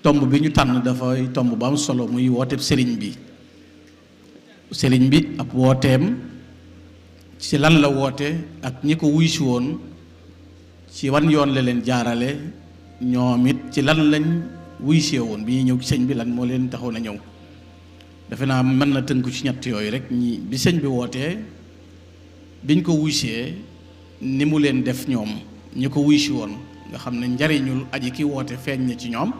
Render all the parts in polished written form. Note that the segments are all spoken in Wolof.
tomb bi ñu tànn dafay tomb bu am solo muy wooteeb sëriñ bi ab wooteem ci lan la woote ak ñi ko wuy si woon ci wan yoon la leen jaarale ñoom it ci lan lañ wuy see woon bi ñuy ñëw ci sëñ bi lan moo leen taxoon a ñëw. defe naa mën na tënku ci ñett yooyu rek bi sëñ bi wootee biñ ko wuysee ni mu leen def ñoom ñi ko wuysi woon nga xam ne njariñul aji ki woote feeñ na ci ñoom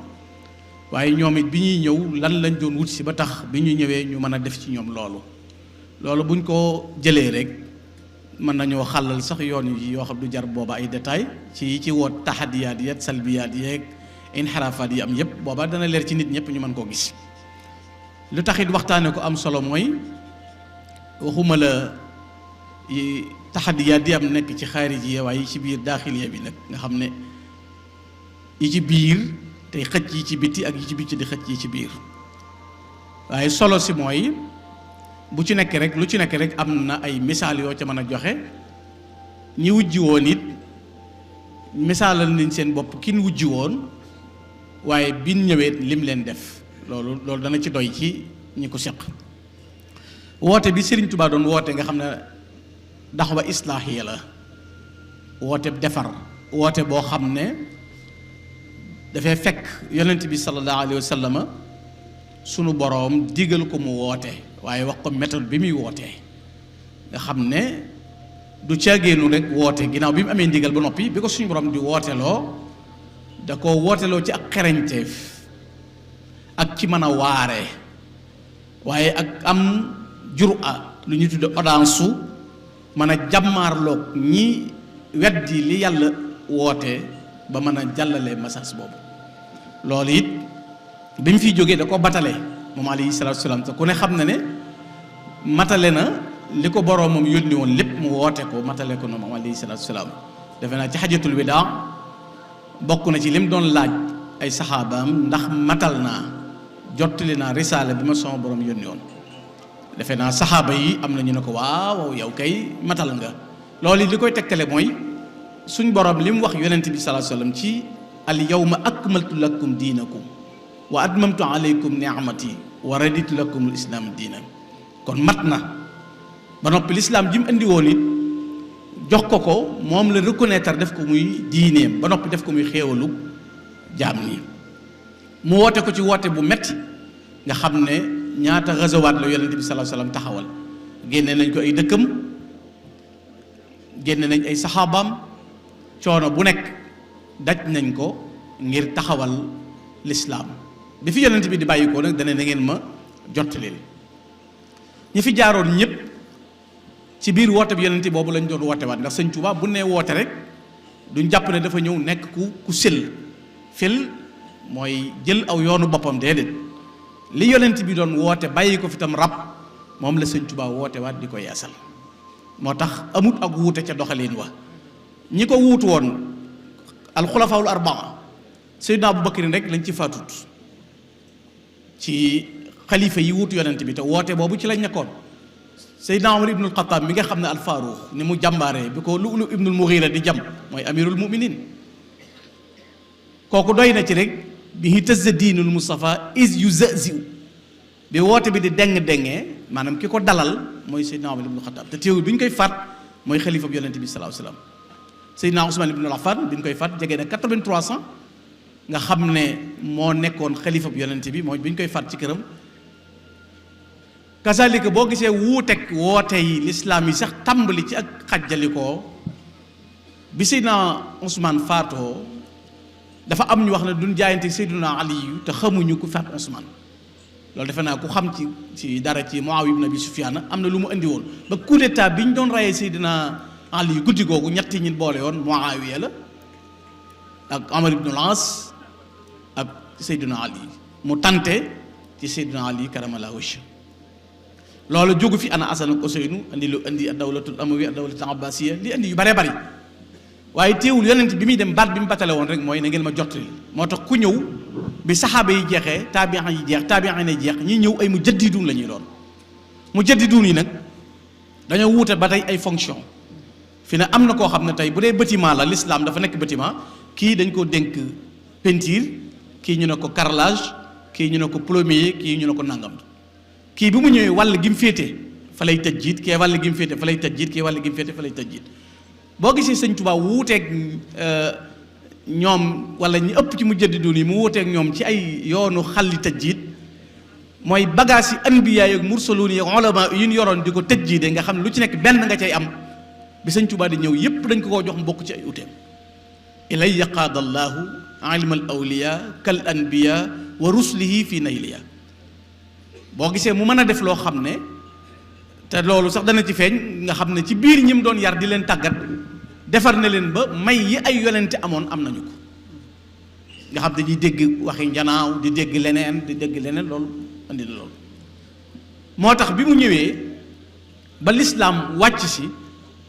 waaye ñoom it bi ñuy ñëw lan lañ doon wut si ba tax bi ñu ñëwee ñu mën a def ci ñoom loolu buñ ko jëlee rek mën nañoo xàllal sax yoon yi yoo xam du jar booba ay détail ci woot taxadiyaat yeeg salbiyaat yeeg inxiraafaat yi am yépp booba dana leer ci nit ñëpp ñu mën koo gis. lu taxit waxtaane ko am solo mooy waxuma la taxadiyaat di am nekk ci xaarijiya waaye yi ci biir daaxiliya bi nag nga xam ne yi ci biir tey xëcc yi ci biti ak yi ci biti di xëcc yi ci biir waaye solo si mooy bu ci nekk rek lu ci nekk rek am na ay misaal yoo ca mën a joxe ñi wujji woon it misaalal nañ seen bopp kin wujji woon waaye bin ñëwee lim leen def loolu dana ci doy ci ñi ko seq woote bi Sëriñ Tuubaa doon woote nga xam ne daxwa islaahiya la woote defar woote boo xam ne dafay fekk yonent bi sallallahu alayhi wa sallam sunu boroom digal ko mu woote waaye wax ko méthode bi muy wootee nga xam ne du caageenu rek woote ginnaaw bi mu amee ndigal ba noppi bi ko suñu boroom di wooteloo da ko wooteloo ci ak xereñteef ak ci mën a waare waaye ak am jura lu ñu tudde audace su mën a jàmmaarloog ñi weddi li yàlla woote ba mën a jàllale message boobu loolu it bi mu fiy jógee da ko batale moom alayhi salaatu salaam te ku ne xam na ne matale na li ko boroom moom yónni woon lépp mu woote ko matale ko na moom alayhi salaatu salaam defe naa ci xajatul widaa bokk na ci lim doon laaj ay saxaabaam ndax matal naa jottali naa risaale bi ma sama borom yónni woon defe naa saxaaba yi am na ñu ne ko waaw yow kay matal nga loolu li koy tegtale mooy suñ borom li mu wax yonent bi sallallahu alayhi wasallam ci al yawma akmaltu lakum diinakum wa atmamtu alaykum ni'mati wa raditu lakum al islaam diina kon mat na ba noppi lislaam ji mu indi woon it jox ko moom la reconnaître def ko muy diineem ba noppi def ko muy xéewalu jaam nii mu woote ko ci woote bu metti nga xam ne ñaata gazawaat la yonent bi sallallahu alayhi wasallam taxawal génne nañ ko ay dëkkam génne nañ ay saxaabaam coono bu nekk daj nañ ko ngir taxawal lislaam bi fi yonent bi di bàyyi ko nag dana na ngeen ma jottalil ñi fi jaaroon ñëpp ci biir woote bi yonent boobu lañ doon woote waat ndax sëñ Tuubaa bu nee woote rek duñ jàpp ne dafa ñëw nekk ku sël fël mooy jël aw yoonu boppam déedéet li yonent bi doon woote bàyyi ko fi tam rab moom la sëñ Tuubaa woote waat di ko yeesal moo tax amut ak wuute ca doxalin wa ñi ko wuutu woon alxulafaawul arbaa Seydina Abu Bakrin rek lañ ci faatut ci xalifa yi wuutu yonent bi te woote boobu ci lañ nekkoon Seydina Umar ibnul Xattaab mi nga xam ne alfaaruux ni mu jàmbaaree bi ko Lu'lu ibnul Mughira di jam mooy amirul muminin kooku doy na ci rek bi hitazza diinul Mustafa is yu zaziw bi woote bi di deng-dengee maanaam ki ko dalal mooy Seydina Umar ibnul Xattaab te teewul bi ñu koy faat mooy xalifa bi yonent bi sallallahu alayhi wasallam Seydina Ousmane ibnul Affan bi ñu koy faat jege na 83 ans nga xam ne moo nekkoon xalifa bi yonent bi mooy bi ñu koy faat ci këram kasaalika boo gisee wuuteeg woote yi lislaam yi sax tàmbali ci ak xajjalikoo bi Seydina Ousmane faatoo dafa am ñu wax ne duñ jaayante Seydina Ali te xamuñu ku faat Ousmane loolu defe naa ku xam ci dara ci Muawiya ibn Abi Sufyaan am na lu mu indi woon ba coup d'état bi ñu doon rayee Seydina Ali guddi googu ñetti ñi boole woon Muawiya la ak Amar ibn al-As ak Seydina Ali mu tante ci Seydina Ali karamallahu wajhahu loolu jógu fi ana Asan ak Useynu indi ad-dawlatul amawiyya ad-dawlatul abbasiyya li indi yu bare bari waaye teewul yonent bi muy dem baat bi mu batale woon rek mooy na ngeen ma jottali moo tax ku ñëw bi saxaaba yi jeexee taabi'in yi jeex taabi'in yi jeex ñi ñëw ay mujaddiduun la ñuy doon mujaddiduun yi nag dañoo wuute ba tey ay fonction fi ne am na koo xam ne tey bu dee bâtiment la l'islam dafa nekk bâtiment kii dañ ko dénk peinture kii ñu ne ko carrelage, kii ñu ne ko plombier, kii ñu ne ko nangam. kii bi mu ñëwee wàll gi mu féete fa lay tajdiid, kii wàll gi mu féete fa lay tajdiid, kii wàll gi mu féete fa lay tajdiid. boo gisee sëñ Tuubaa wuuteeg ñoom wala ñi ëpp ci mujaddiduun yi mu wuuteeg ñoom ci ay yoonu xalli tajdiid mooy bagage yi anbiyaa yi ak mursaluun yi ak ulama yi ñu yoroon di ko tajdiide nga xam ne lu ci nekk benn nga cay am bi sëñ Tuubaa di ñëw yépp dañ ko koo jox mbokk ci ay uteem. ilay yaqaada allahu ilma al awliya kal anbiya wa rusulihi fi nayliya. boo gisee mu mën a def loo xam ne te loolu sax dana ci feeñ nga xam ne ci biir ñi mu doon yar di leen tàggat defar na leen ba may yi ay yonente amoon am nañu ko nga xam dañuy dégg waxi njanaaw di dégg leneen loolu andi na loolu. moo tax bi mu ñëwee ba lislaam wàcc si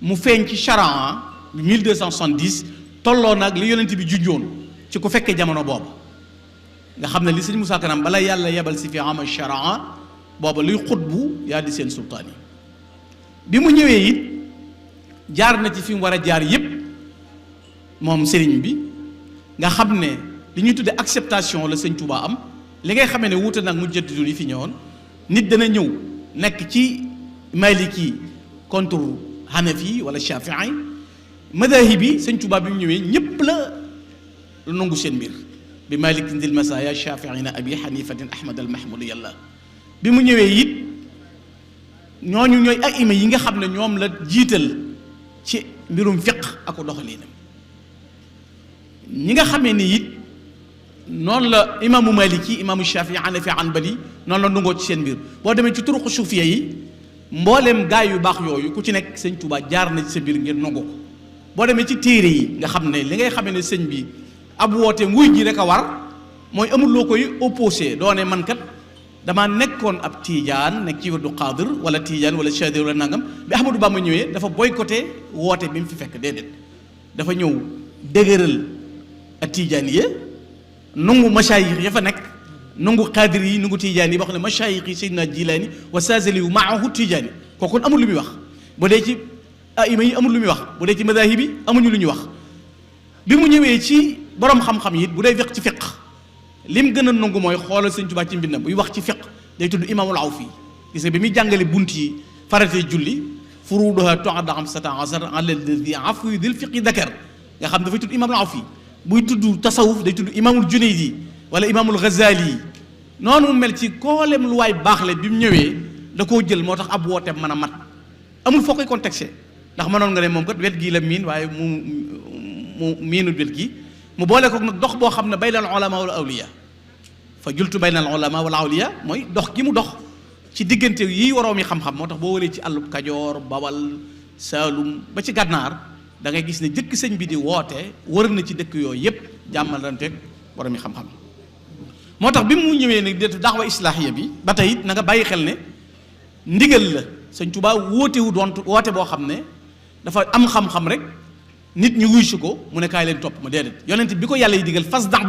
mu feeñ ci charaa bi 1270 tolloo nag li yonent bi junjoon ci ku fekkee jamono boobu nga xam ne li sëñ Musaa Kanam bala yàlla yebal si fi ama charaa booba luy xutbu yaa di seen sultaan yi. bi mu ñëwee it jaar na ci fi mu war a jaar yépp moom sëriñ bi nga xam ne li ñuy tudde acceptation la sëñ Tuubaa am. li ngay xamee ne wuute nag mujaddiduun yi fi ñëwoon nit dana ñëw nekk ci maliki contre hanafi wala shafii madahib yi sëñ Tuubaa bi mu ñëwee ñépp la nangu seen mbir bi malikin dil masaya shafiina abi hanifatin ahmad al mahmud yàlla. bi mu ñëwee it ñooñu ñooy aima yi nga xam ne ñoom la jiital ci mbirum fiq ak doxalinam ñi nga xamee ni it noonu la imaamu maliki imaamu shafii hanafi hanbali noonu la nungoo ci seen mbir. boo demee ci turuqu suufiya yi mbooleem gaay yu baax yooyu ku ci nekk sëñ Tuubaa jaar na ci sa mbir ngir nangu ko. boo demee ci téere yi nga xam ne li ngay xamee ne sëñ bi ab woote nguy ji rek a war mooy amul loo koy opposé doone man kat damaa nekkoon ab tiijaan nekk ci wirdu qaadir wala tiijaan wala chadir wala nangam bi Ahmadou Bamba ñëwee dafa boycotté woote bi mu fi fekk déedéet dafa ñëw dëgëral ak tiijaan yi nungu masaayix ya fa nekk nungu qaadir yi nungu tiijaan yi wax ne masaayix yi Seydina Jilaani wa Saazali yu maahu tiijaan yi kooku amul lu muy wax. bu dee ci aima yi amul lu muy wax bu dee ci madahib yi amuñu lu ñuy wax. bi mu ñëwee ci borom xam-xam yi bu dee fiq ci fiq lim gën a nangu mooy xoolal sëñ Tuubaa ci mbindam buy wax ci fiq day tudd imaamul Awfi gis nga bi muy jàngale bunt yi faratee julli furuuduha tu'addu xamsata ashar ala alladi afwi dil fiqi dakar nga xam dafay tudd imaamul Awfi buy tudd tasawuf day tudd imaamul Junaydi wala imaamul Ghazali noonu mu mel ci koolem lu waay baaxle bi mu ñëwee da koo jël moo tax ab wooteem mën a mat amul foo koy contexte ndax mënoon nga ne moom kat wet gii la miin waaye mu miinut wet gi mu boole ko nag dox boo xam ne bayna al ulama wal awliya fa jultu bayna al ulama wal awliya mooy dox gi mu dox ci diggante yi waroom yi xam-xam moo tax boo waree ci àllub Kajoor Bawal Saalum ba ci Gànnaar da ngay gis ne jëkk sëñ bi di woote wër na ci dëkk yooyu yépp jàmmalanteeg borom yi xam-xam moo tax bi mu ñëwee nag de daxwa islaahiya bi ba tey it na nga bàyyi xel ne ndigal la sëñ Tuubaa wootewu doon woote boo xam ne dafa am xam-xam rek nit ñi wuy si ko mu ne kaay leen topp ma déedéet yonent bi ko yàlla yi digal fasda'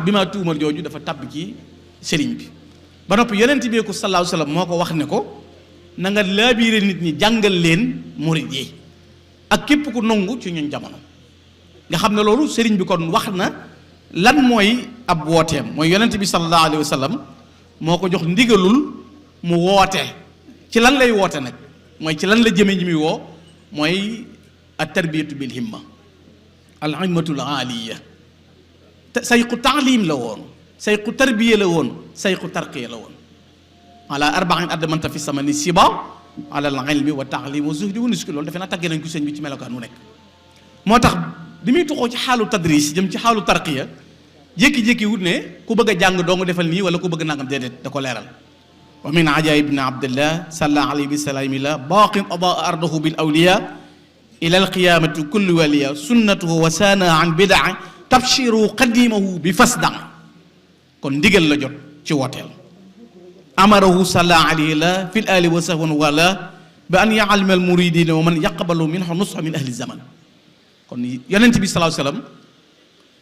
bi ma tuumar jooju dafa tàbb ci sëriñ bi ba noppi yonent bi ko sallallahu alayhi wasallam moo ko wax ne ko na nga laabiire nit ñi jàngal leen murid yi ak képp ku nangu ci ñun jamono nga xam ne loolu sëriñ bi kon wax na lan mooy ab wooteem mooy yonent bi sallallahu alayhi wasallam moo ko jox ndigalul mu woote ci lan lay woote nag mooy ci lan la jëme ñi muy woo mooy at tarbiyatu bil himma al himmatul aaliya sayqu taalim la woon sayqu tarbiya la woon sayqu tarqiya la woon ala arba'in addamanta fi samani siba ala al ilmi wa taalim wa zuhdi wa nuski loolu defe naa tàggee nañ ko sëñ bi ci melokaan mu nekk moo tax bi muy toxoo ci xaalu tadris jëm ci xaalu tarqiya jékki-jékki wut ne ku bëgg a jàng doo nga defal nii wala ku bëgg nangam déedéet da ko leeral wa min ajaib ibn abdillah salla alayhi bi salaamillah baqin adaa ardahu bil awliya ila alqiyamati kulli waliya sunnatuhu wa sana an bidaa tabshiru qadimahu bi fasda kon ndigal la jot ci wooteel amarahu salla alayhi la fi l ali wa sahwan wala bi an ya'lama al muridina wa man yaqbalu minhu nusha min ahli zaman kon yonent bi sallallahu alayhi wasallam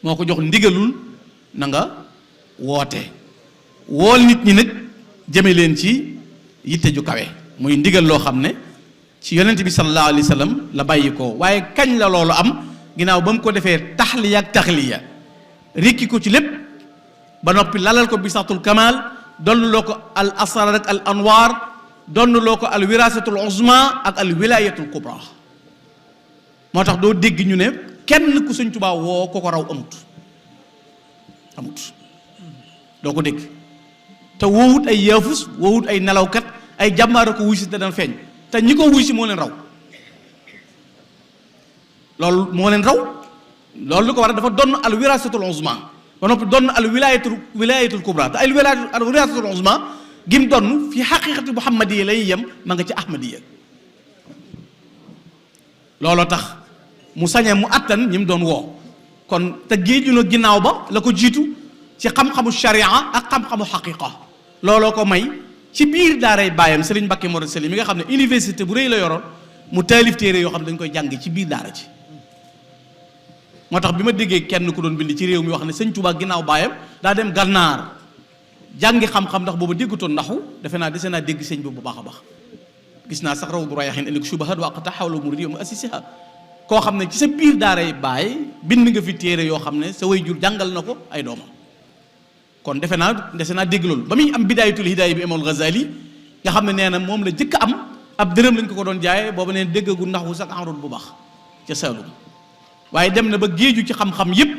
moo ko jox ndigalul na nga woote wool nit ñi nag jëme leen ci yitte ju kawe muy ndigal loo xam ne ci yonent bi sallallahu alayhi wa sallam la bàyyi ko waaye kañ la loolu am ginnaaw ba mu ko defee taxliya ak taxliya rékki ko ci lépp ba noppi lalal ko bisatul kamal donn loo ko al asrar ak al anwar donn loo ko al wirasatul uzma ak al wilayatul kubra moo tax doo dégg ñu ne kenn ku Sëñ Tuubaa woo ko raw amut doo ko dégg te woowut ay yaafus woowut ay nelawkat ay jàmbaara ko wuy si te dana feeñ te ñi ko wuy si moo leen raw loolu moo leen raw loolu lu ko war a dafa donn al wirasatul uzma ba noppi donn al wilayatul kubra te al wirasatul uzma gim donn fi xaqiqati muhammadiya lay yem ma nga ci ahmadiya looloo tax mu sañe mu attan ñi mu doon woo kon te géeju na ginnaaw ba la ko jiitu ci xam-xamu sharia ak xam-xamu xaqiqa looloo ko may ci biir daaray baayam Serigne Mbacké Mor Sali mi nga xam ne université bu rëy la yoroon mu taalif téere yoo xam ne dañ koy jàng ci biir daara ci moo tax bi ma déggee kenn ku doon bind ci réew mi wax ne Sëñ Tuubaa ginnaaw baayam daa dem gànnaar jàngi xam-xam ndax booba déggutoon ndaxu defe naa dese naa dégg sëñ bi bu baax a baax gis naa sax raw bu rayaxin indi subahat waqta xawla murid yow mu assisiha koo xam ne ci sa biir daaray baay bind nga fi téere yoo xam ne sa way jur jàngal na ko ay doomam kon defe naa dese naa dégg loolu ba muy am bidaayatul hidaaya bi Imam Ghazali nga xam ne nee na moom la jëkk am ab dërëm lañ ko doon jaayee booba neen déggagu ndax wu sax enroute bu baax ca Saalum waaye dem na ba géeju ci xam-xam yépp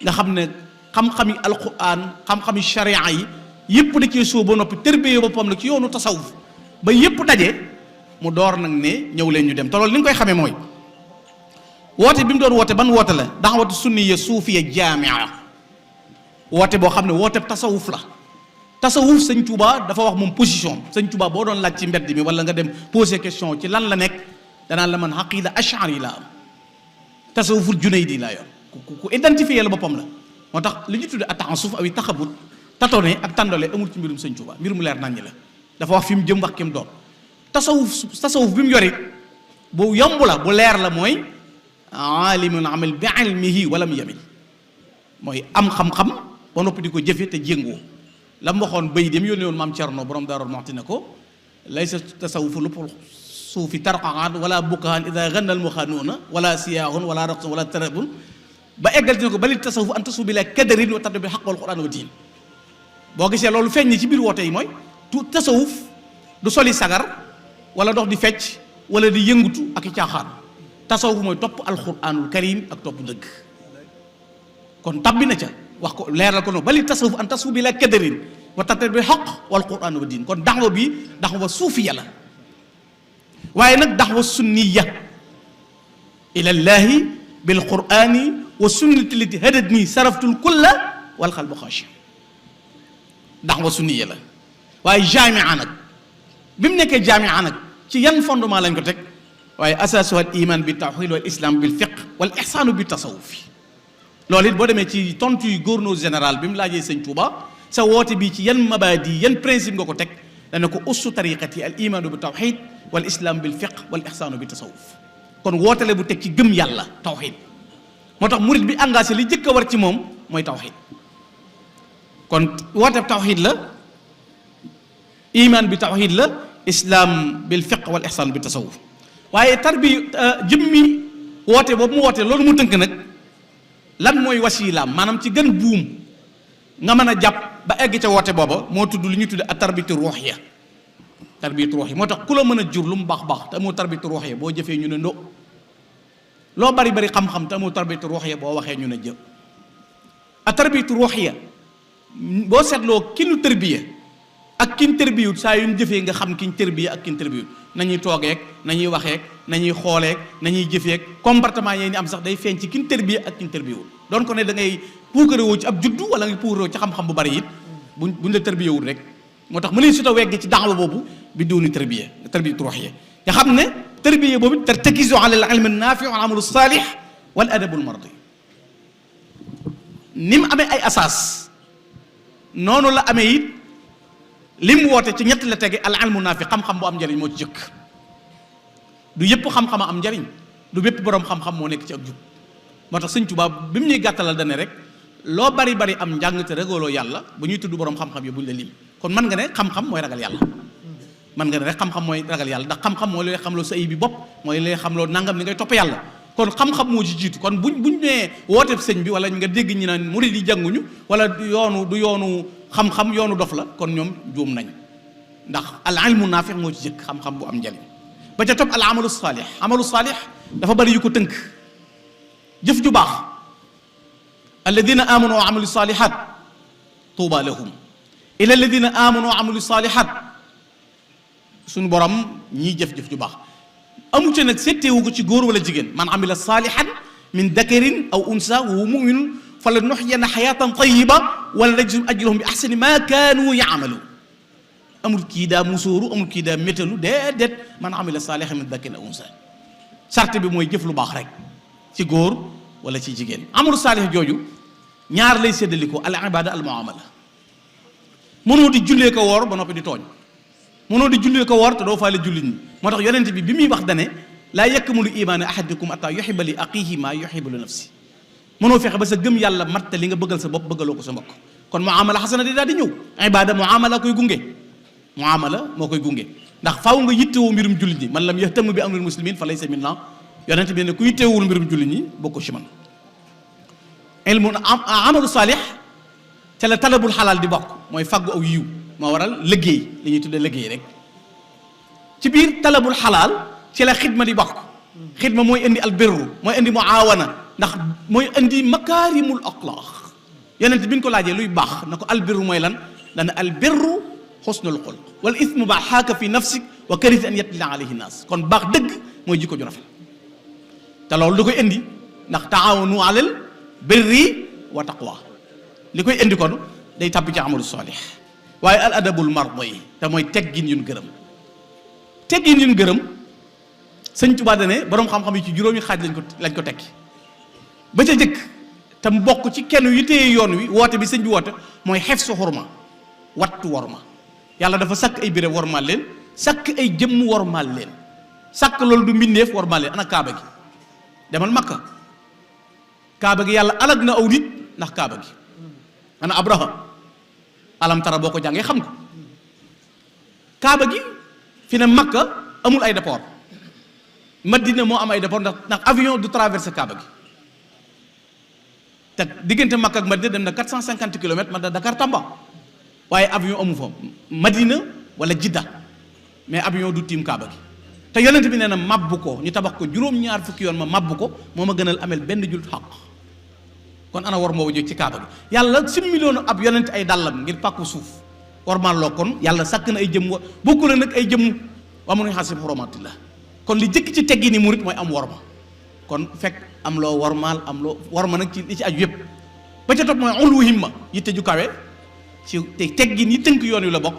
nga xam ne xam-xami alquran xam-xami sharia yi yépp da cee soo ba noppi tërbiyee boppam la ci yoonu tasawuf ba yépp daje mu door nag ne ñëw leen ñu dem te loolu li nga koy xamee mooy woote bi mu doon woote ban woote la daxwatu sunniya suufiya jaamia woote boo xam ne woote tasawuf la tasawuf Sëñ Tuubaa dafa wax moom position Sëñ Tuubaa boo doon laaj ci mbedd mi wala nga dem poser question ci lan la nekk danaan la man aqida ash'ari laa am tasawuful junaydi laa yor ku identifier la boppam la moo tax li ñu tudde at-ta'assuf aw taxabut tatone ak tàndale amul ci mbirum Sëñ Tuubaa mbir mu leer naññ la dafa wax fi mu jëm wax ki mu doon tasawuf bi mu yorit bu yomb la bu leer la mooy aalimun amal bi ilmihi walam yamil mooy am xam-xam ba noppi di ko jëfe te jéngoo la mu waxoon bay dem yónnee woon maam Cerno borom Daaru Muxti ne ko laysa tasawufu luppul suufi tarqaat wala bukkaan ida gannal muxanuuna wala siyaahun wala raqsun wala tarabun ba eggal dina ko bali tasawuf an tasawuf bi la kadarin wa taddu bi xaq wal quran wa diin boo gisee loolu feeñ ci biir woote yi mooy tasawuf du soli sagar wala dox di fecc wala di yëngutu ak i caaxaan tasawuf mooy topp alquranul karim ak topp dëgg kon tabbi na ca wax ko leeral ko noonu bali tasawuf an tasawuf bi la kadarin wa taddu bi xaq wal quran wa diin kon daxwa bi daxwa suufiya la waaye nag daxwa sunniya ila llaahi bil qurani wa sunnati lati hadat nii saraftul kulla wal qalbu xaashi daxwa sunniya la waaye jaamia nag bi mu nekkee jaamia nag ci yan fondement lañ ko teg waaye asaasuha al iman bi tawxid wal islam bil fiq wal ixsaanu bi tasawuf loolu it boo demee ci tontu yu gouverneur général bi mu laajee Sëñ Tuuba sa woote bi ci yan mabaadi yan principe nga ko teg dana ko ussu tariqati al imaanu bi tawxid wal islam bil fiq wal ixsaanu bi tasawuf kon wootale bu teg ci gëm yàlla tawxid moo tax murit bi engagé li jëkk a war ci moom mooy tawxid kon woote tawxid la iman bi tawxid la islam bil fiq wal ixsaan bi tasawuf waaye tarbi jëmmi woote boobu mu woote loolu mu tënk nag lan mooy wasilaam maanaam ci gën buum nga mën a jàpp ba egg ca woote booba moo tudd li ñuy tudde ak tarbiyatu ruuxiya tarbiyatu ruuxiya moo tax ku la mën a jur lu mu baax baax te amoo tarbiyatu ruuxiya boo jëfee ñu ne ndo loo bari bari xam-xam te amoo tarbiyatu ruuxiya boo waxee ñu ne jë ak tarbiyatu ruuxiya boo seetloo ki nu tërbiya ak kin tërbiyut saa yu ñu jëfee nga xam kiñ tërbiya ak kin tërbiyut nañuy toogeek nañuy waxeek nañuy xooleek nañuy jëfeek comportement yi ni am sax day feeñ ci kin tërbiya ak kin tërbiyut doon ko ne da ngay puukarewoo ci ab juddu wala nga puukarewoo ci xam-xam bu bari it buñ la tërbiyewut rek moo tax mu ne su ta wegg ci daxwa boobu bi dooni tarbiyatu ruuxiya nga xam ne tërbiya boobu tartakizu ala al ilm an naafi wal amalu saalih wal adabul mardi ni mu amee ay asaas noonu la amee it li mu woote ci ñett la tege al ilmu naafi xam-xam bu am njariñ moo ci jëkk du yëpp xam-xam am njariñ du bépp boroom xam-xam moo nekk ci ak jub moo tax Sëñ Tuubaa bi mu ñuy gàttalal dane rek loo bari bari am njàng te ragaloo yàlla bu ñuy tudd boroom xam-xam yi buñ la lim kon mën nga ne xam-xam mooy ragal yàlla mën nga ne rek xam-xam mooy ragal yàlla ndax xam-xam mooy lay xam loo sa ay bi bopp mooy lay xam loo nangam li ngay topp yàlla kon xam-xam moo ci jiitu kon buñ nee wooteeb sëñ bi wala nga dégg ñi naan murid yi jànguñu wala yoonu xam-xam yoonu dof la kon ñoom juum nañ ndax al ilmu naafi moo ci jëkk xam-xam bu am njëriñ ba ca topp al amalu saalih dafa bari yu ko tënk jëf ju baax alladina amanu wa amilu salihat tuuba lahum ila alladina amanu wa amilu salihat suñu borom ñiy jëf-jëf ju baax amu ci nag setteewu ko ci góor wala jigéen man amila salihan min dakarin aw unsa wa huwa muminun fala nuxyana xayatan tayiba wala najzum ajrahum bi ahsani ma kaanu yaamalu amul kii daa musóoru amul kii daa métalu déedéet man amila salihan min dakarin aw unsa sart bi mooy jëf lu baax rek ci góor wala ci jigéen amalu saalih jooju ñaar lay séddaliko al ibada al muamala mënoo di jullee ko woor ba noppi di tooñ mënoo di jullee ko woor te doo faale jullit ñi moo tax yonent bi muy wax dane laa yakmulu imaanu ahadikum ataa yuhibba li aqihi maa yuhibbu li nafsi mënoo fexe ba sa gëm yàlla matte li nga bëggal sa bopp bëggaloo ko sa mbokk kon muamala xasana di daal di ñëw ibada muamala koy gunge muamala moo koy gunge ndax faaw nga yittewoo mbirum jullit ñi man lam yahtam bi amril muslimin fa laysa minna yonent bi ne ku yitteewul mbirum jullit ñi bokku ci man ilmu amalu saalih ca la talabul xalaal di bokk mooy fàggu aw yiw moo waral liggéey li ñuy tuddee liggéey rek ci biir talabul xalaal ci la xidma di bokk xidma mooy indi albirru mooy indi muawana ndax mooy indi makaarimul axlaaq yonent bi ñu ko laajee luy baax na ko albirru mooy lan dana albirru xusnul xulq wal ismu ma xaaka fi nafsik wa karihta an yatlila alayhi naas kon baax dëgg mooy jikko ju rafet te loolu da koy indi ndax taawanu alal birri wa taqwa li koy indi kon day tàbbi ci amalu saalih waaye al adabul mardi te mooy teggin yun gërëm teggin yun gërëm sëñ Tuubaa dane boroom xam-xam yi ci juróomi xaaj lañ ko tekki ba ca jëkk te mu bokk ci kenn yu téye yoon wi woote bi sëñ bi woote mooy xef su xurma wattu worma yàlla dafa sakk ay béréb wormaal leen sakk ay jëmm wormaal leen sakk loolu du mbindeef wormaal leen ana kaaba gi demal makka kaaba gi yàlla alag na aw nit ndax kaaba gi ana abraha alam tara boo ko jàngee xam ko kaaba gi fi ne makka amul ay aéroport madina moo am ay aéroport ndax avion du traversé kaaba gi te diggante makka ak madina dem na 450 kilomètres man da Dakar Tamba waaye avion amu fa madina wala jidda mais avion du tiim kaaba gi te yonent bi nee na mabbu ko ñu tabax ko juróom-ñaar fukki yoon ma mabbu ko moo ma gënal amel benn jul xaq kon ana war moo jóg ci kaaba gi yàlla simmiloonu ab yonent ay dàllam ngir pàkku suuf warmaan loo kon yàlla sàkk na ay jëmm wa bokkul nag ay jëmm wa mënuñ xasib xoromatillah kon li jëkk ci teggi ni murit mooy am worma kon fekk am loo warmaal am loo worma nag ci li ci aju yëpp ba ca topp mooy ulu himma yitte ju kawe ci te teggin yi tënk yoon wi la bokk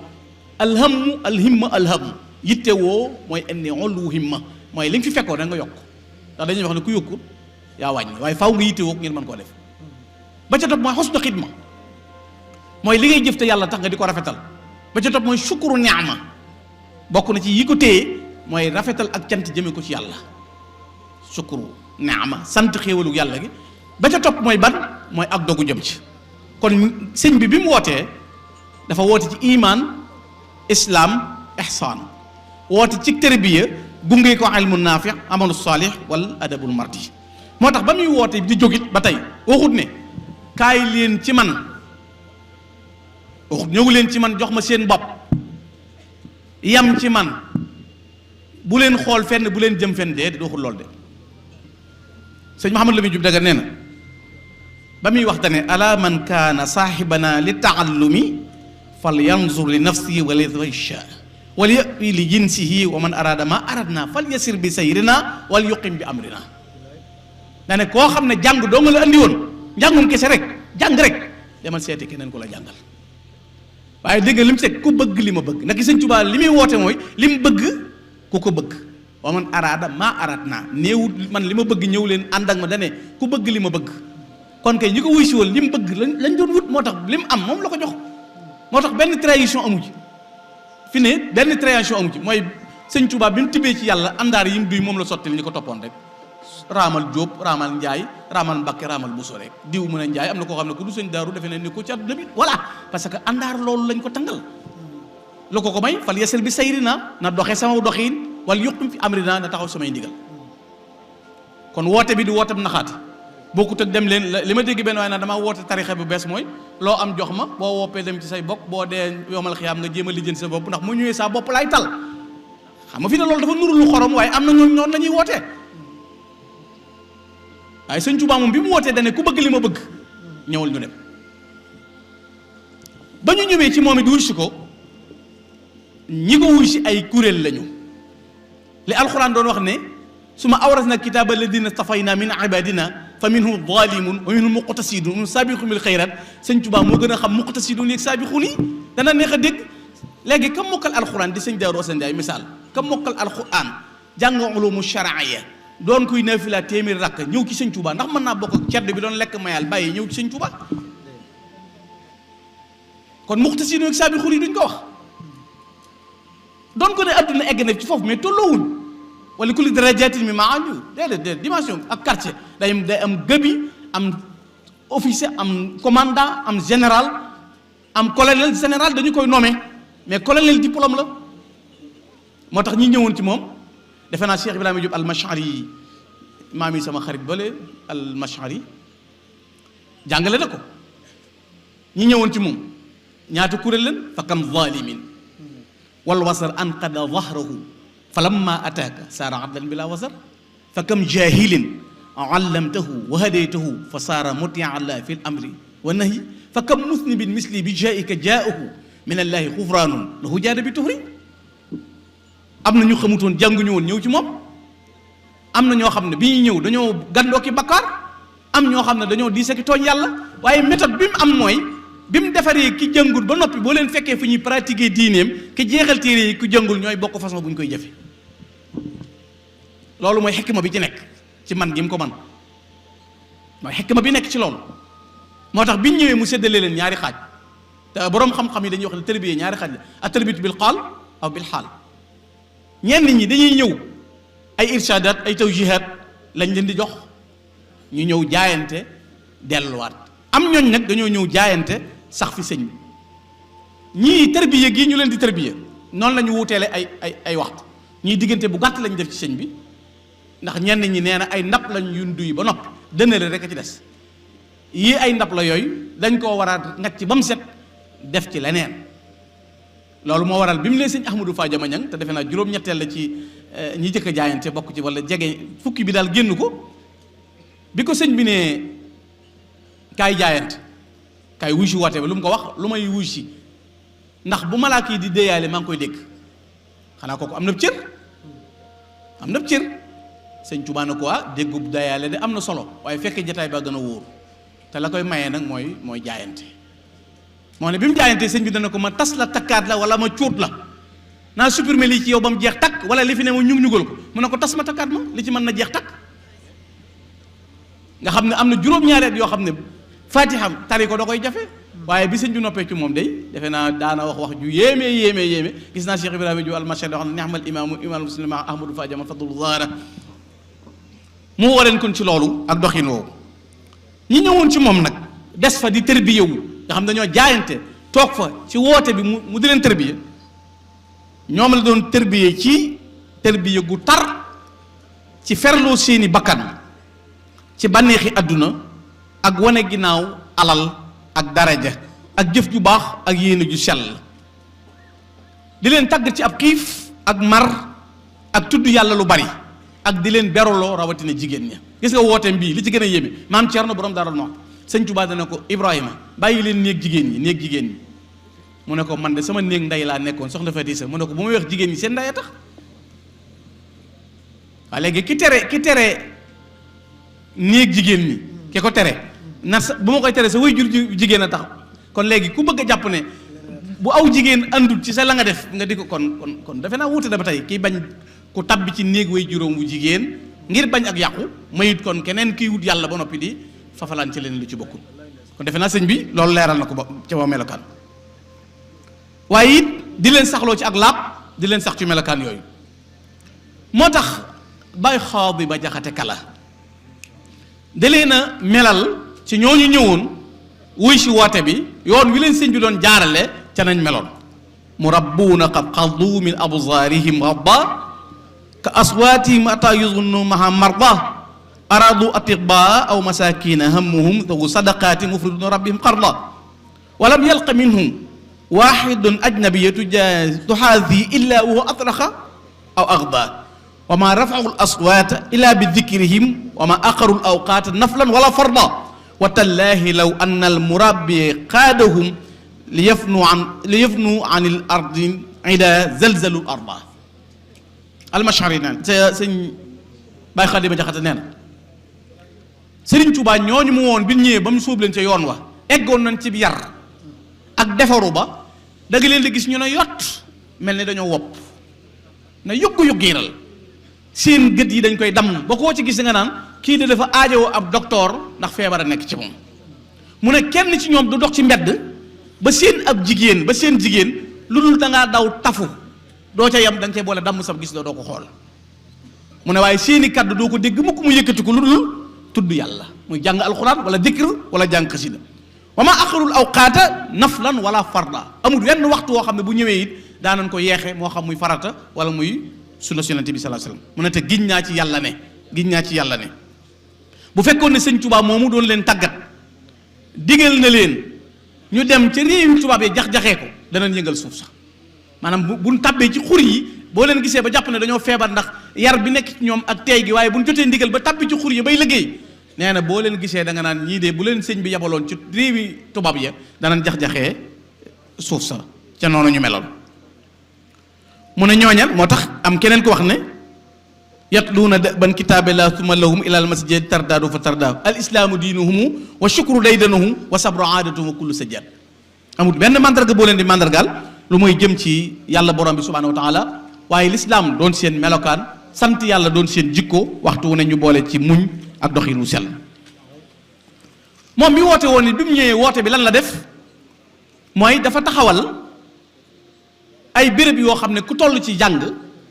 alhammu alhimma alhammu yitte woo mooy indi ulu himma mooy li nga fi fekkoo da nga yokk ndax dañuy wax ne ku yokkut yaa wàññi waaye faaw nga yitte woo ngeen mën koo def ba ca topp mooy xusnu xidma mooy li ngay jëf te yàlla tax nga di ko rafetal ba ca topp mooy sukuru ni'ma bokk na ci yi ko téye mooy rafetal ak cant jëme ko ci yàlla sukuru ni'ma sant xéewalu yàlla gi ba ca topp mooy ban mooy ak dogu jëm ci kon sëñ bi mu wootee dafa woote ci iman islam ihsaan woote ci tarbiya gunge ko ilmu naafi amalu saalih wal adabul mardi moo tax ba muy woote di jógit ba tey waxut ne kaay leen ci man waxut ñëw leen ci man jox ma seen bopp yam ci man bu leen xool fenn bu leen jëm fenn dee waxut loolu de sëñ Mouhamadou Lamine Diop Dagana nee na ba muy wax dane ala man kaana saaxibana li taallumi fal yanzur li nafsihi wa liyatasha wal yawi li jinsihi wa man arada ma aradna fal yasir bi sayrina wal yuqim bi amrina dane koo xam ne jàng doo nga la andi woon njàngum kese rek jàng rek demal seeti keneen ko la jàngal waaye dégg nga li mu seet ku bëgg li ma bëgg nag sëñ Tuubaa li muy woote mooy li mu bëgg ku ko bëgg wa man arada ma aradna néewut man li ma bëgg ñëw leen ànd ak ma dane ku bëgg li ma bëgg kon kay ñi ko wuy si woon li mu bëgg lañ doon wut moo tax li mu am moom la ko jox moo tax benn trahison amu ci fi ne benn trahison amu ci mooy sëñ Tuubaa bi mu tibbee ci yàlla àndaar yi mu duy moom la sottil ñi ko toppoon rek raamal Jóob raamal Njaay raamal Mbakke raamal Buso rek diw mën a Njaay am na koo xam ne ku du sëñ Daaru defe ne ni ko ci àdduna bi voilà parce que àndaar loolu lañ ko tàngal lu ko may fal yasel bi sayri na doxe sama doxiin wala yuqim fi amri na taxaw samay ndigal kon woote bi du woote bu naxaate bokkut ak dem leen li ma dégg benn waaye nag damaa woote tarixa bu bees mooy loo am jox ma boo woppee dem ci say bokk boo dee yomal xiyaam nga jéem a lijjanti sa bopp ndax mu ñëwee saa bopp laay tal xam nga fi ne loolu dafa nuru lu xorom waaye am na ñooñu noonu la ñuy wootee waaye sëñ Tuubaa moom bi mu wootee dane ku bëgg li ma bëgg ñëwal ñu dem ba ñu ñëwee ci moom it wuy si ko ñi ko wuy si ay kuréel lañu li alxuraan doon wax ne suma awrasna kitaaba alladina stafayna min ibadina fa minhum zalimun wa minhum muqtasidun minhum sabiqun bil xayrat sëñ Tuubaa moo gën a xam muqtasidun yeeg sabiqun yi dana neex a dégg léegi kam mokkal alxuraan di sëñ Daaru Asan Njaay misaal kam mokkal alxuraan jàng ulumu sharaaya doon kuy naafila téeméer rakk ñëw ci sëñ Tuubaa ndax mën naa bokk ak cedd bi doon lekk mayal bàyyi ñëw ci sëñ Tuubaa kon muqtasidun yeeg sabiqun yi duñ ko wax doon ko ne adduna egg na ci foofu mais tolloowuñ wala kulli darajatin mi maa aju déedéet dimension ak quartier day am gëbi am officier am commandant am général am colonel général dañu koy nommé mais colonel diplôme la moo tax ñi ñëwoon ci moom defe naa Cheikh Ibrahima Diop al-Mash'ari yi maam yi sama xarit bale al-Mash'ari jàngale na ko ñi ñëwoon ci moom ñaata kuréel leen fa kam zalimin wal wasar anqada zahrahu falamma ataaka saara adlan bila wasar fa kam jahilin allamtahu wa hadaytahu fa saara mutian la fi l amri wa nahyi fa kam musnibin misli bi jaika jaahu min allahi xufraanun lahu jaada bi tuhri am na ñu xamutoon jànguñu woon ñëw ci moom am na ñoo xam ne bi ñuy ñëw dañoo gandoo ki bakkaar am ñoo xam ne dañoo diise ki tooñ yàlla waaye méthode bi mu am mooy bi mu defaree ki jàngul ba noppi boo leen fekkee fu ñuy pratiquer diineem ki jeexal téere yi ku jàngul ñooy bokk façon bu ñu koy jëfe loolu mooy xikma bi ci nekk ci man gi mu ko man mooy xikma bi nekk ci loolu moo tax biñ ñëwee mu séddale leen ñaari xaaj te boroom xam-xam yi dañuy wax ne tërbiye ñaari xaaj la ak tarbiyatu bil qaal aw bil xaal ñenn ñi dañuy ñëw ay irshadaat ay tawjihaat lañ leen di jox ñu ñëw jaayante delluwaat am ñooñ nag dañoo ñëw jaayante sax fi sëñ bi ñii tërbiye gii ñu leen di tërbiye noonu la ñu wuuteele ay waxtu ñii diggante bu gàtt lañ def ci sëñ bi ndax ñenn ñi nee na ay ndab lañ yun duy ba noppi dënale rek a ci des yii ay ndab la yooyu dañ koo war a ngacc ci ba mu set def ci leneen loolu moo waral bi mu nee sëñ Ahmadou Fa Jamañang te defe naa juróom-ñetteel la ci ñi jëkk a jaayante bokk ci wala jege fukki bi daal génn ko bi ko sëñ bi ne kaay jaayante kaay wuy si woote ba lu mu ko wax lu may wuy si ndax bu malaaka yi di déeyaale maa ngi koy dégg xanaa kooku am na cër am na cër sëñ Tuubaa na ko déggu déeyaale de am na solo waaye fekkee jataay ba gën a wóor te la koy mayee nag mooy jaayante moo ne bi mu jaayante sëñ bi dana ko ma tas la takkaat la wala ma cuut la naa supprimer lii ci yow ba mu jeex takk wala li fi ne ma ñugal ko mu ne ko tas ma takkaat ma li ci mën na jeex takk nga xam ne am na juróom-ñaari at yoo xam ne fatiha tari ko da koy jafe waaye bi sëñ bi noppee ci moom day defe naa daana wax ju yéeme gis naa Cheikh Ibrahima Diouf al-Mashhad wax ne ni'mal imaamu muslim Ahmadou Fa Jama fadlu zahara mu wareen kon ci loolu ak doxin woowu ñi ñëwoon ci moom nag des fa di tërbiye wu nga xam dañoo jaayante toog fa ci woote bi mu di leen tërbiye ñoom la doon tërbiye ci tërbiye gu tar ci ferloo seeni bakkan ci bànneexi àdduna ak wane ginnaaw alal ak daraja ak jëf ju baax ak yéene ju sell di leen tàggat ci ab xiif ak mar ak tudd yàlla lu bari ak di leen beroloo rawatina jigéen ña gis nga wooteem bii li ci gën a yéeme maam Cerno borom Daaru Muxti sëñ Tuubaa dana ko Ibrahima bàyyi leen néeg jigéen ñi mu ne ko man de sama néeg ndey laa nekkoon soxna Faty Issa mu ne ko bu may wax jigéen ñi seen ndey a tax waaye léegi ki tere néeg jigéen ñi ki ko tere na sa bu ma koy tere sa way jur jigéen a tax kon léegi ku bëgg a jàpp ne bu aw jigéen andul ci sa la nga def nga di ko kon defe naa wuute na ba tey kiy bañ ku tabbi ci néeg way juróom wu jigéen ngir bañ ak yàqu mayit kon keneen kiy wut yàlla ba noppi di fafalaan ci leen lu ci bokkul kon defe naa sëñ bi loolu leeral na ko ba ca waa melokaan waaye it di leen saxloo ci ak laab di leen sax ci melokaan yooyu moo tax bay xaadi ba jaxate kala da leen a melal ci ñooñu ñëwoon wuy si woote bi yoon wi leen sëñ bi doon jaarale ca nañ meloon murabbuuna qad xadu min absaarihim rabba ka aswaatihim ata yuzunnu maha marda aradu atibaa aw masakina hammuhum dawu sadaqaati mufriduna rabbihim qarda walam yalqa minhum waxidun ajnabiyatu tuxaadi illa wa atraxa aw axda wa ma rafacu al aswaata illa bi dikrihim wa ma aqaru al awqaata naflan wala farda wa tallahi law anna al murabbi qaadahum liyafnu an al ardi ida zalzalu al arda almashari naan sëñ Baay Xaadima Jaxate nee na Sëriñ Tuubaa ñooñu mu woon bi ñëwee ba mu sóob leen ca yoon wa eggoon nañ ci yar ak defaru ba da nga leen di gis ñu ne yott mel ni dañoo wopp na yuggu-yuggiiral seen gët yi dañ koy damm ba koo ci gis nga naan kii de dafa aajowoo ab docteur ndax feebar a nekk ci moom mu ne kenn ci ñoom du dox ci mbedd ba seen ab jigéen ba seen jigéen lu dul da ngaa daw tafu doo ca yam da nga cay boole damm sab gis la doo ko xool mu ne waaye seeni kaddu doo ko dégg mukk mu yëkkati ko lu dul tudd yàlla muy jàng alxuraan wala dikr wala jàng xasida wa ma aqarul awqaata naflan wala farda amul wenn waxtu woo xam ne bu ñëwee it daanañ ko yeexe moo xam muy farata wala muy sunna Yonent bi sallallahu alayhi wasallam mu ne te giñ naa ci yàlla ne bu fekkoon ne sëñ Tuubaa moomu doon leen tàggat digal na leen ñu dem ca réew tubaab yi jax-jaxee ko danañ yëngal suuf sax maanaam buñ tàbbee ci xur yi boo leen gisee ba jàpp ne dañoo feebar ndax yar bi nekk ci ñoom ak tey gi waaye buñ jotee ndigal ba tàbbi ci xur yi bay liggéey nee na boo leen gisee da nga naan ñii de bu leen sëñ bi yabaloon ci réewi tubaab ya danañ jax-jaxee suuf sa ca noonu ñu meloon mu ne ñooñal moo tax am keneen ko wax ne yatluuna ban kitaabillah summa lahum ila al masjid tardaadu fa tardaadu al islaamu diinuhumu wa shukru daydanuhum wa sabru aadatuhum wa kullu sajjad amul benn mandarga boo leen di mandargaal lu mooy jëm ci yàlla borom bi subhanahu wa taala waaye lislaam doon seen melokaan sant yàlla doon seen jikko waxtu wu ne ñu boole ci muñ ak doxin wu sell moom mi woote woon ni bi mu ñëwee woote bi lan la def mooy dafa taxawal ay béréb yoo xam ne ku toll ci jàng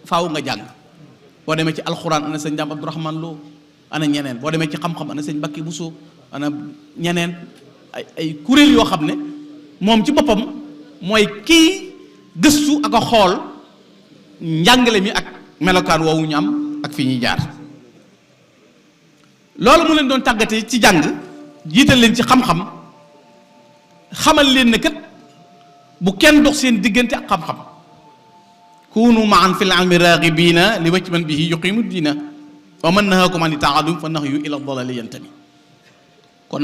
faaw nga jàng boo demee ci alxuraan ana sëñ Daam Abdourahman Lo ana ñeneen boo demee ci xam-xam ana sëñ Mbàkke Buso ana ñeneen ay kuréel yoo xam ne moom ci boppam mooy kii gëstu ak a xool njàngale mi ak melokaan woowu ñu am ak fi ñuy jaar loolu mu leen doon tàggatee ci jàng jiital leen ci xam-xam xamal leen ne kat bu kenn dox seen diggante ak xam-xam kunu maan fi l ilmi raagibina li wacc man bihi yuqimu diina wa man nahakum an taadum fa nahyu ila dalali yantami kon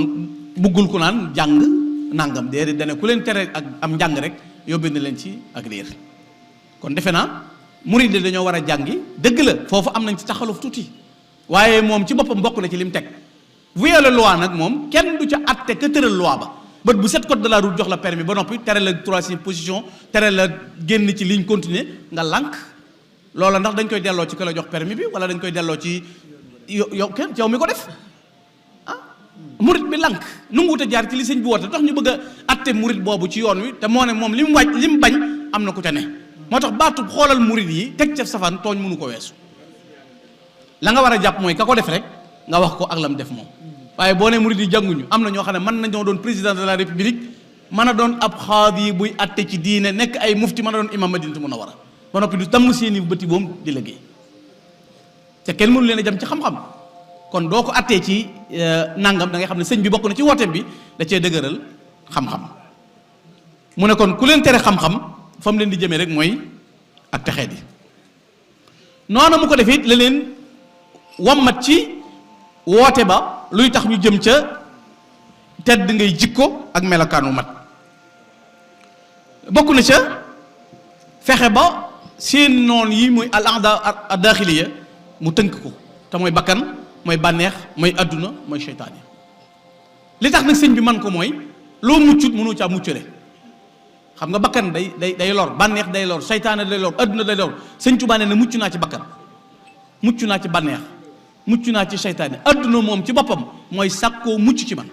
buggul ku naan jàng nangam déedéet dane ku leen tere ak am njàng rek yóbbee na leen ci ak réer kon defe naa murid yi dañoo war a jàngi dëgg la foofu am nañ ci taxaluf tuuti waaye moom ci boppam bokk na ci lim teg violer loi nag moom kenn du ca atte ka tëral loi ba bët bu set code de la route jox la permis ba noppi tere la troisième position tere la génn ci ligne continue nga lànk loola ndax dañ koy delloo ci ka la jox permis bi wala dañ koy delloo ci yow kenn yow mi ko def murit bi lànk nanguwut a jaar ci li sëñ bi woote tax ñu bëgg a atte murit boobu ci yoon wi te moo ne moom li mu bañ am na ku ca ne moo tax baatub xoolal murit yi teg ca safaan tooñ mënu ko weesu la nga war a jàpp mooy ka ko def rek nga wax ko ak lam def moom waaye boo ne murit yi jànguñu am na ñoo xam ne mën nañoo doon président de la république mën a doon ab xaadi buy atte ci diine nekk ay mufti mën a doon imam Madinatu Munawwara ba noppi du tàmm seeni bëti boom di liggéey te kenn mënu leen a jëm ci xam-xam kon doo ko attee ci nangam da ngay xam ne sëñ bi bokk na ci wooteem bi da cee dëgëral xam-xam mu ne kon ku leen tere xam-xam fa mu leen di jëmee rek mooy ak texee di noonu mu ko defee la leen wammat ci woote ba luy tax ñu jëm ca tedd ngay jikko ak melokaanu mat bokk na ca fexe ba seen noon yi muy al aada ad daaxiliya mu tënk ko te mooy bakkan mooy bànneex mooy adduna mooy seytaane li tax nag sëñ bi man ko mooy loo muccut mënoo caa muccale xam nga bakkan day lor bànneex day lor seytaane day lor adduna day lor sëñ Tuubaa nee na mucc naa ci bakkan mucc naa ci bànneex mucc naa ci seytaane adduna moom ci boppam mooy sàkkoo mucc ci man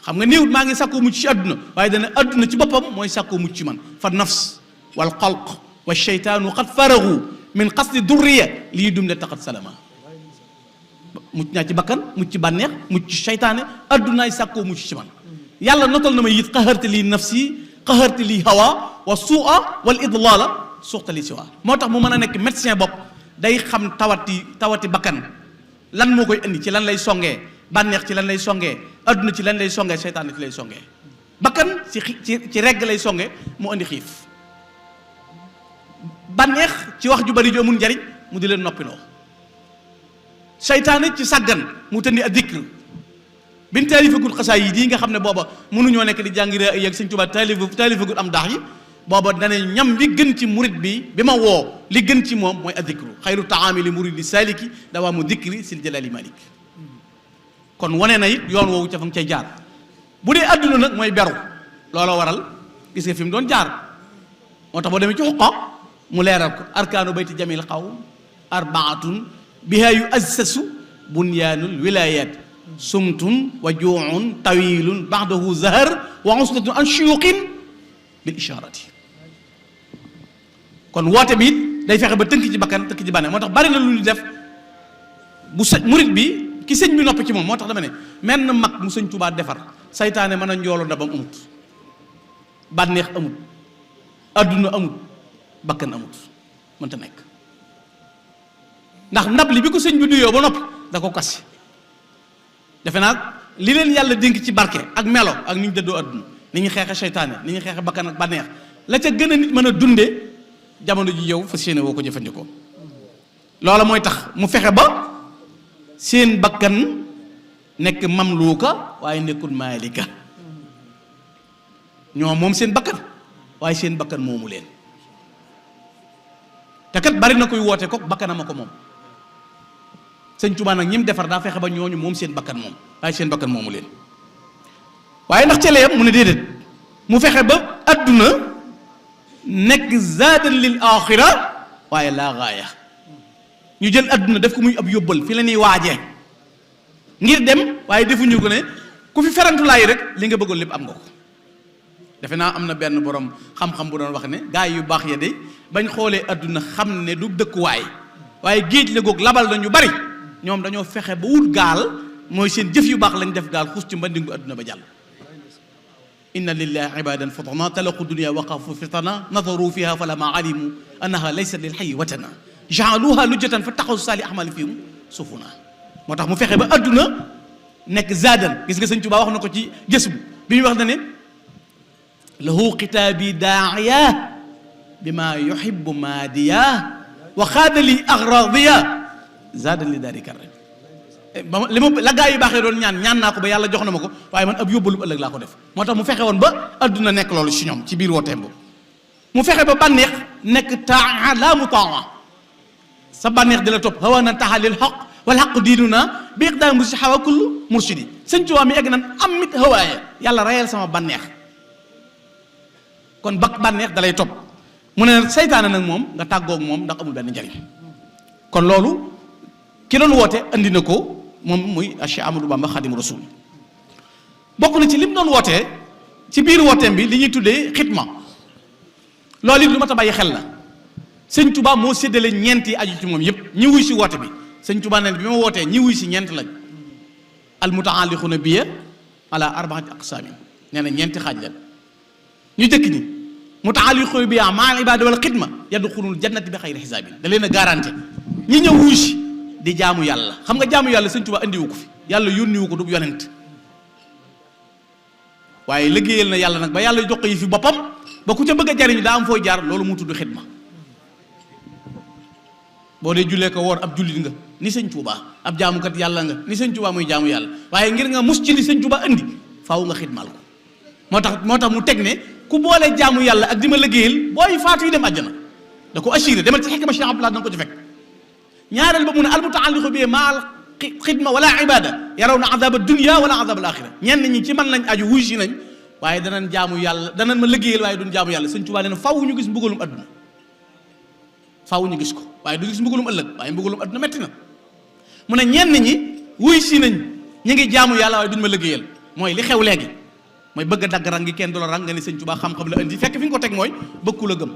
xam nga néewut maa ngi sàkkoo mucc ci adduna waaye dana adduna ci boppam mooy sàkkoo mucc ci man fa nafs wal xalq wa seytaanu qad faragu min qasdi durriya lii dum le taqat salama mucc naa ci bakkan mucc ci bànneex mucc ci seytaane addunaay sàkkoo mucc ci man yàlla notal na ma it qaharti lii nafsi qaharti lii hawa wa suua wal idlala suxta li siwa moo tax mu mën a nekk médecin bopp day xam tawati bakkan lan moo koy indi ci lan lay songee bànneex ci lan lay songee adduna ci lan lay songee seytaane ci lay songee bakkan ci regg lay songee mu indi xiif bànneex ci wax ju bari ju amul njariñ mu di leen noppiloo seytaane ci sàggan mu tëndi a dikr bin taalifagul xasaa yi di nga xam ne booba mënuñoo nekk di jàngi rëy ak Sëñ Tuubaa taalifagul am daax yi booba dane ñam li gën ci murit bi ma woo li gën ci moom mooy addikru xayru taami li muridi saliki dawaa mu dikri sil jalali malik kon wane na it yoon woowu ca fa nga cay jaar bu dee adduna nag mooy beru looloo waral gis nga fi mu doon jaar moo tax boo demee ci xuqa mu leeral ko arkaanu bayti jamil qawm arbaatun biha yu assasu bunyaanul wilayat sumtun wa juuun tawilun baxdahu zahar wa uslatun an shuyuqin bil isharati kon woote bi it day fexe ba tënk ci bakkan tënk ci bànneex moo tax bari na lu ñu def bu sëñ murit bi ki sëñ bi noppi ci moom moo tax dama ne menn mag mu Sëñ Tuubaa defar saytaane mën a njoolu ndabam amut bànneex amut adduna amut bakkan amut mënta nekk ndax ndab li bi ko sëñ bi nuyoo ba noppi da ko kasi defe naa li leen yàlla dénk ci barke ak melo ak ni ñu dëddoo adduna ni ñu xeexe seytaane ni ñu xeexe bakkan ak bànneex la ca gën a nit mën a dunde jamono ji yow fas yéene woo ko jëfandikoo loola mooy tax mu fexe ba seen bakkan nekk mamluuka waaye nekkul maalika ñoo moom seen bakkan waaye seen bakkan moomu leen te kat bari na koy woote ko bakkanam a ko moom Sëñ Tuubaa nag ñi mu defar daa fexe ba ñooñu moom seen bakkan moom waaye seen bakkan moomu leen waaye ndax ca layam mu ne déedéet mu fexe ba adduna nekk zaadan lil axira waaye laa gaaya ñu jël adduna def ko muy ab yóbbal fi la ñuy waajee ngir dem waaye defuñu ko ne ku fi ferantulaay rek li nga bëggoon lépp am nga ko defe naa am na benn borom xam-xam bu doon wax ne gaa yu baax ya de bañ xoolee adduna xam ne du dëkkuwaay waaye géej la goog labal na ñu bari ñoom dañoo fexe ba wut gaal mooy seen jëf yu baax lañ def gaal xus ci mbandingu adduna ba jàll inna lillahi ibadan fatana talaqu dunia waqafu fitana nadaru fiha falama alimu annaha laysat lil hayyi watana jaaluha lujjatan fa taxaw saali ahmali fihim sufuna moo tax mu fexe ba adduna nekk zaadan gis nga Sëñ Tuubaa wax na ko ci gës bu bi ñu wax na ne lahu kitaabi daaiya bima yuhibbu maadiya wa xaadali agradiya zaadan li daari karram ba li ma la gaa yi baaxee doon ñaan naa ko ba yàlla jox na ma ko waaye man ab yóbbalu ëllëg laa ko def moo tax mu fexe woon ba adduna nekk loolu ci ñoom ci biir wooteem boobu mu fexe ba bànneex nekk taa laa mutaa sa bànneex di la topp hawa na taxa lil xaq wal xaq diinu naa bi iqdaam bu si xawa kullu murshidi Sëñ Tuubaa mi egg nan am mit hawaaya yàlla rayal sama bànneex kon bànneex dalay topp mu ne seytaane nag moom nga tàggoog moom ndax amul benn njariñ kon loolu ki doon woote andi na ko moom muy Cheikh Amadou Bamba Xaadimu Rasuul bokk na ci lim doon wootee ci biir wooteem bi li ñuy tuddee xitma loolu it lu ma ta bàyyi xel la Sëñ Tuubaa moo séddale ñeent yi aju ci moom yépp ñi wuy si woote bi Sëñ Tuubaa ne bi ma wootee ñi wuy si ñeent lañ al mutaalliquuna biya ala arbaati aqsaamin nee na ñeenti xaaj la ñu jëkk ñi mutaalliquuna biya maa al ibaada wal xidma yadxulul jannati bi xayri xisaabin da leen a garanté ñi ñëw wuy si di jaamu yàlla xam nga jaamu yàlla Sëñ Tuubaa andiwu ko fi yàlla yónniwu ko du yonent waaye liggéeyal na yàlla nag ba yàlla jox ko yi fi boppam ba ku ca bëgg a jariñu daa am fooy jaar loolu mu tudd xidma boo dee jullee ko woor ab jullit nga ni Sëñ Tuubaa ab jaamukat yàlla nga ni Sëñ Tuubaa muy jaamu yàlla waaye ngir nga mus ci li Sëñ Tuubaa andi faaw nga xidmaal ko moo tax mu teg ne ku boole jaamu yàlla ak di ma liggéeyal booy faatu yi dem àjjana da ko assuré demal ci xekk ma Cheikh Abdoulaye da nga ko ci fekk ñaareel ba mu ne al mutaalliqu bi maal xidma wala ibada yaraw na azab dunia wala azab al axira ñenn ñi ci man lañ aju wuy si nañ waaye danañ jaamu yàlla danañ ma liggéeyal waaye duñ jaamu yàlla Sëñ Tuubaa nee na faaw ñu gis mbugalum adduna faaw ñu gis ko waaye du gis mbugalum ëllëg waaye mbugalum adduna metti na mu ne ñenn ñi wuy si nañ ñi ngi jaamu yàlla waaye duñ ma liggéeyal mooy li xew léegi mooy bëgg a dagg rang gi kenn du la rang nga ne Sëñ Tuubaa xam-xam la indi fekk fi nga ko teg mooy bëgg ku la gëm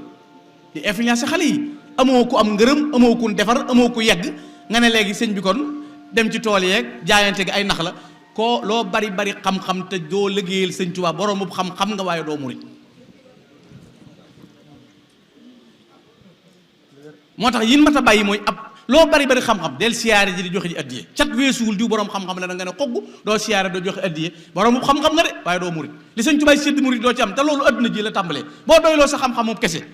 di influence xale yi amoo ko am ngërëm amoo ko defar amoo ko yegg nga ne léegi sëñ bi kon dem ci tool yeeg jaayante gi ay nax la koo loo bari bari xam-xam te doo liggéeyal Sëñ Tuubaa borom bu xam-xam nga waaye doo murit moo tax yin mat a bàyyi mooy ab loo bari bari xam-xam del siyaare ji di joxe ji addiye cat weesuwul diw borom xam-xam la da nga ne xogg doo siyaare doo joxe addiye borom xam-xam nga de waaye doo murit li Sëñ Tuubaa sédd murit doo ci am te loolu adduna ji la tàmbalee boo doyloo sa xam-xam moom kese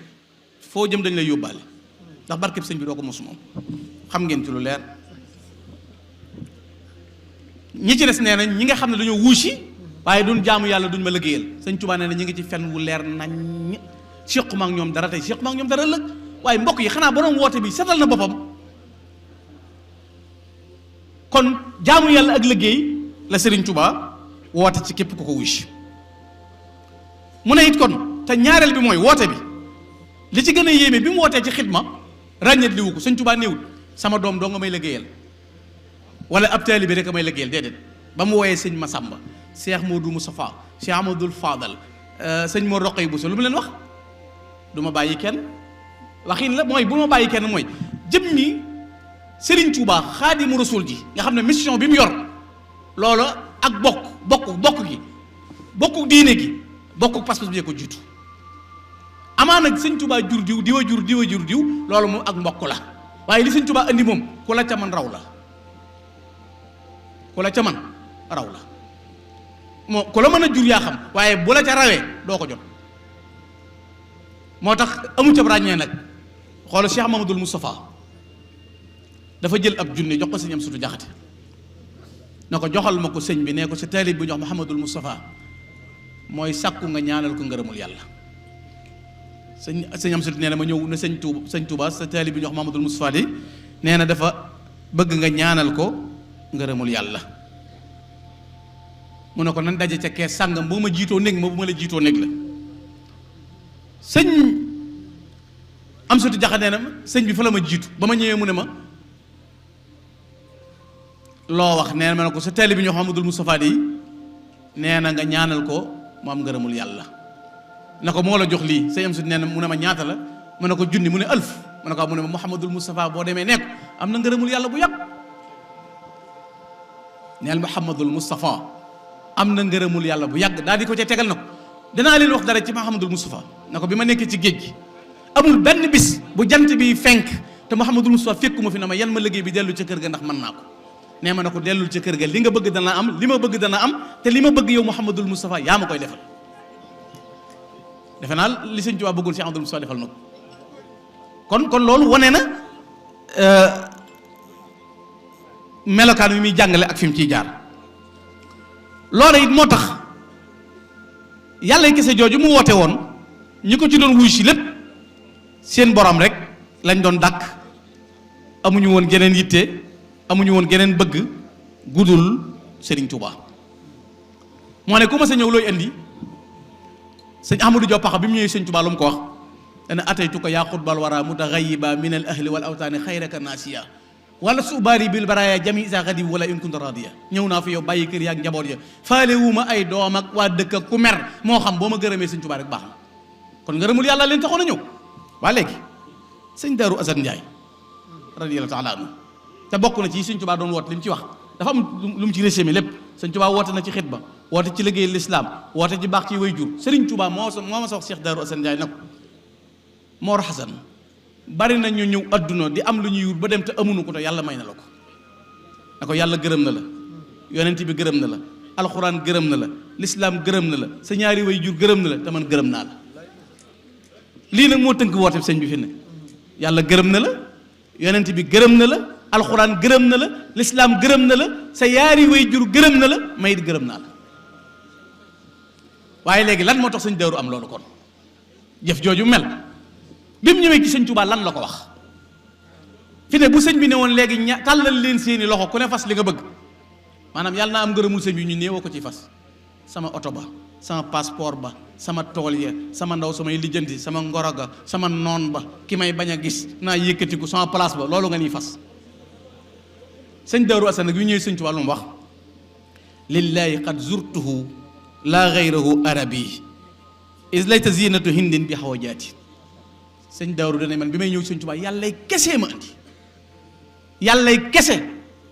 foo jëm dañ lay yóbbaale ndax barkeb sëñ bi doo ko mos moom xam ngeen ci lu leer. ñi ci des nee na ñi nga xam ne dañoo wuusi waaye duñ jaamu yàlla duñ ma liggéeyal Sëñ Tuubaa nee na ñi ngi ci fen wu leer nañ séquma ak ñoom dara tey séquma ak ñoom dara ëllëg waaye mbokk yi xanaa borom woote bi setal na boppam. kon jaamu yàlla ak liggéey la Sëriñ Tuubaa woote ci képp ku ko wuusi mu ne it kon te ñaareel bi mooy woote bi li ci gën a yéeme bi mu wootee ci xidma ràññet liwu ko Sëñ Tuubaa néewul sama doom doo nga may liggéeyal wala ab taalibe rek a may liggéeyal déedéet ba mu wooyee sëñ Masamba Cheikh Modou Moustapha Cheikh Amadou Fadal sëñ Mor Roqay Bousso lu mu leen wax du ma bàyyi kenn waxin la mooy bu ma bàyyi kenn mooy jëmmi Sëriñ Tuubaa Xaadimu Rasuul ji nga xam ne mission bi mu yor loola ak bokk gi bokku diine gi bokku pas-pas bi ko jiitu amaana Sëñ Tuubaa jur diw diwa jur diw loolu moom ak mbokk la waaye li Sëñ Tuubaa andi moom ku la ca man raw la moo ku la mën a jur yaa xam waaye bu la ca rawee doo ko jot moo tax amu ca ràññee nag xoolal Cheikh Mamadou Moustapha dafa jël ab junne jox ko sëñ Amsatu Jaxate na ko joxal ma ko sëñ bi nee ko sa taalib bi jox Mouhamadul Moustapha mooy sàkku nga ñaanal ko ngërëmul yàlla sëñ Amsatu nee na ma ñëw ne sëñ Touba sa taalib bi jox Mouhamadul Moustapha di nee na dafa bëgg nga ñaanal ko ngërëmul yàlla mu ne ko nan daje ca kees sàngam boo ma jiitoo néeg ma bu ma la jiitoo néeg la sëñ Amsatu Jaxate nee na sëñ bi fa la ma jiitu ba ma ñëwee mu ne ma loo wax nee na ma ne ko sa taalib bi ñoo Mouhamadul Moustapha di nee na nga ñaanal ko mu am ngërëmul yàlla na ko moo la jox lii sëñ Amsatu nee na mu ne ma ñaata la mu ne ko junni mu ne alf mu ne ko mu ne ma Mouhamadul Moustapha boo demee nekk am na ngërëmul yàlla bu yàgg neel Mouhamadul Moustapha am na ngërëmul yàlla bu yàgg daal di ko ca tegal na ko danaa leen wax dara ci Mouhamadul Moustapha na ko bi ma nekkee ci géej gi amul benn bis bu jant bi fenk te Mouhamadul Moustapha fekkuma fi na ma yan ma liggéey bi dellu ca kër ga ndax mën naa ko nee ma ne ko dellul ca kër ga li nga bëgg dana am li ma bëgg dana am te li ma bëgg yow Mouhamadul Moustapha yaa ma koy defal defe naa li Sëñ Tuubaa bëggul Cheikh Amadou Moustapha defal na ko kon loolu wane na melokaan wi muy jàngale ak fi mu ciy jaar loola it moo tax yàlla kese jooju mu woote woon ñi ko ci doon wuy si lépp seen borom rek lañ doon dàkk amuñu woon geneen yitte amuñu woon geneen bëgg gudul Serigne Touba moo ne ku ma sa ñëw looy indi sëñ Ahmadou Diop Paxa bi mu ñëwee Sëñ Touba lu mu ko wax dana ataytu ko yaa xutbal wara mutaghayiba min al ahli wal awtaani xayraka naasiya wala subaari bil baraya jami isa xadib wala in kunta radiya ñëw naa fi yow bàyyi kër yaak njaboot ya faale wu ma ay doom ak waa dëkk ak ku mer moo xam boo ma gërëmee Sëñ Touba rek baax na kon ngërëmul yàlla leen taxoon a ñëw waa léegi sëñ Daaru Asan Njaay radiyallahu taala anhu te bokk na ci Sëñ Tuubaa doon woote li mu ci wax dafa am lu mu ci résumé lépp Sëñ Tuubaa woote na ci xitba woote ci liggéey lislaam woote ci baax ci way jur Sëriñ Tuubaa moo ma sa wax Cheikh Daaru Asan Njaay na ko Mor Xasan bari na ñu ñëw adduna di am lu ñuy wut ba dem te amuñu ko te yàlla may na la ko na ko yàlla gërëm na la yonent bi gërëm na la alxuraan gërëm na la lislaam gërëm na la sa ñaari way jur gërëm na la te man gërëm naa la lii nag moo tënk woote sëñ bi fi ne yàlla gërëm na la yonent bi gërëm na la alxuraan gërëm na la lislaam gërëm na la sa yaari way jur gërëm na la mayit gërëm naa la waaye léegi lan moo tax sëñ Daaru am loolu kon jëf jooju mel bi mu ñëwee ci Sëñ Tuubaa lan la ko wax fi ne bu sëñ bi ne woon léegi tàllal leen seeni loxo ku ne fas li nga bëgg maanaam yàlla naa am ngërëmul sëñ bi ñu néewoo ko ci fas sama oto ba sama passeport ba sama tool ya sama ndaw samay lijjanti sama ngoro ga sama noon ba ki may bañ a gis naa yëkkatiku sama place ba loolu nga nii fas sëñ Daaru Asan nag yu ñëwee Sëñ Tuubaa lu mu wax lillahi qad zurtuhu la gayrahu arabi is layta zinatu hindin bi xawajaati sëñ Daaru dana man bi may ñëw Sëñ Tuubaa yàllay kese ma andi yàllay kese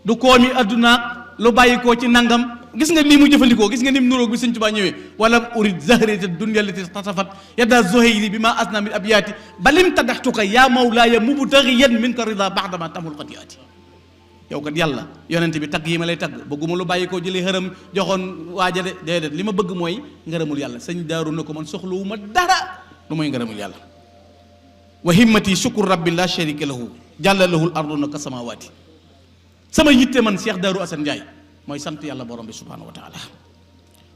du koomi adduna lu bàyyi koo ci nangam gis nga nii mu jëfandikoo gis nga ni mu nuroog bi sëñ Tuubaa ñëwee wala urid zahrata dunya allati tasafat yadda zuhayli bi ma asna min abyaati balim tadaxtuka yaa mawlaaya mubtaghiyan minka rida ba'da ma tamul qati'ati yow kat yàlla yonent bi tagg yi ma lay tagg bëgguma lu bàyyi koo jëlee xërëm joxoon waaja de déedéet li ma bëgg mooy ngërëmul yàlla sëñ Daaru na ko man soxlawuma dara lu mooy ngërëmul yàlla wa himmati shukru rabbi la sharika lahu jàlla lahul arduna ka samawaati sama yitte man Cheikh Daaru Asan Njaay mooy sant yàlla borom bi subhanahu wa taala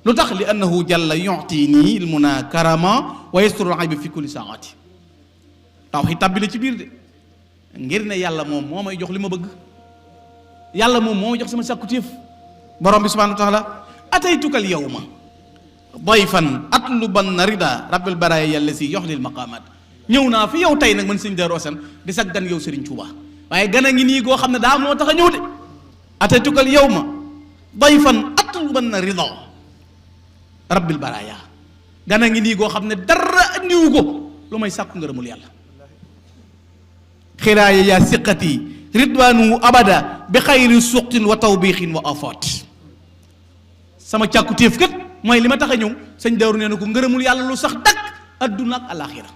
lu tax li annahu jàlla yu'tini il muna karama wa yasturu aybi fi kulli saati tawhid tabbi la ci biir de ngir ne yàlla moom moo may jox li ma bëgg yàlla moom moo may jox sama sàkkutéef borom bi subhanahu wa taala ataytukal yawma dayfan atluban rida rabbil baraya yàlla si yoxlil maqamat ñëw naa fi yow tey nag man sëñ Daaru Asan di sag gan yow Sëriñ Tuuba waaye gan a ngi nii goo xam ne daa moo tax a ñëw de ataytukal yawma dayfan atluban rida rabbil baraya gan a ngi nii goo xam ne dara andiwu ko lu may sàkku ngërëmul yàlla xiraaya yaa siqati ridwaanu abada bi xayri suqtin wa tawbiixin wa afaat sama càkkutéef kat mooy li ma tax a ñëw sëñ Daaru nee na ko ngërëmul yàlla lu sax dakk adduna ak alaxira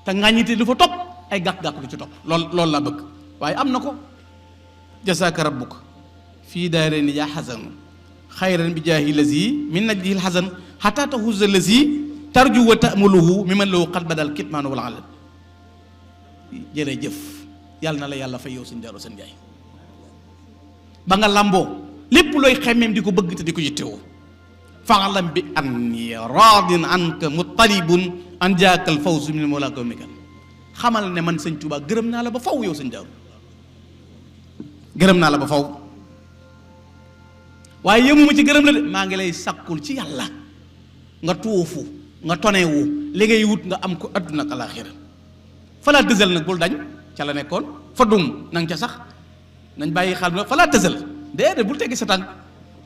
te ŋàññite du fa topp ay gàkk-gàkk du ci topp loolu laa bëgg waaye am na ko jasaaka rabbuka fii daarayni yaa xasanu xayran bi jaahi lazi min najlihi lxasan xataa tahuza lazi tarju wa tamuluhu mi man lahu qad badal kitmaanu wal alal jërëjëf yàlla na la yàlla fay yow sëñ Daaru Asan Njaay ba nga làmboo lépp looy xemmeem di ko bëgg te di ko yittewoo faalam bi anni raadin anka muttalibun an jaakal fawzu min mawlaaka wa mikal xamal ne man sëñ Tuubaa gërëm naa la ba faw yow sëñ Daaru gërëm naa la ba faw waaye yëmuma ci gërëm la de maa ngi lay sàkkul ci yàlla nga tuufu nga tonewu li ngay wut nga am ko adduna ak alaaxira falaa tësal nag bul dañ ca la nekkoon fa dum nang ca sax nañ bàyyi xel na falaa tësal déedéet bul teggi sa tànk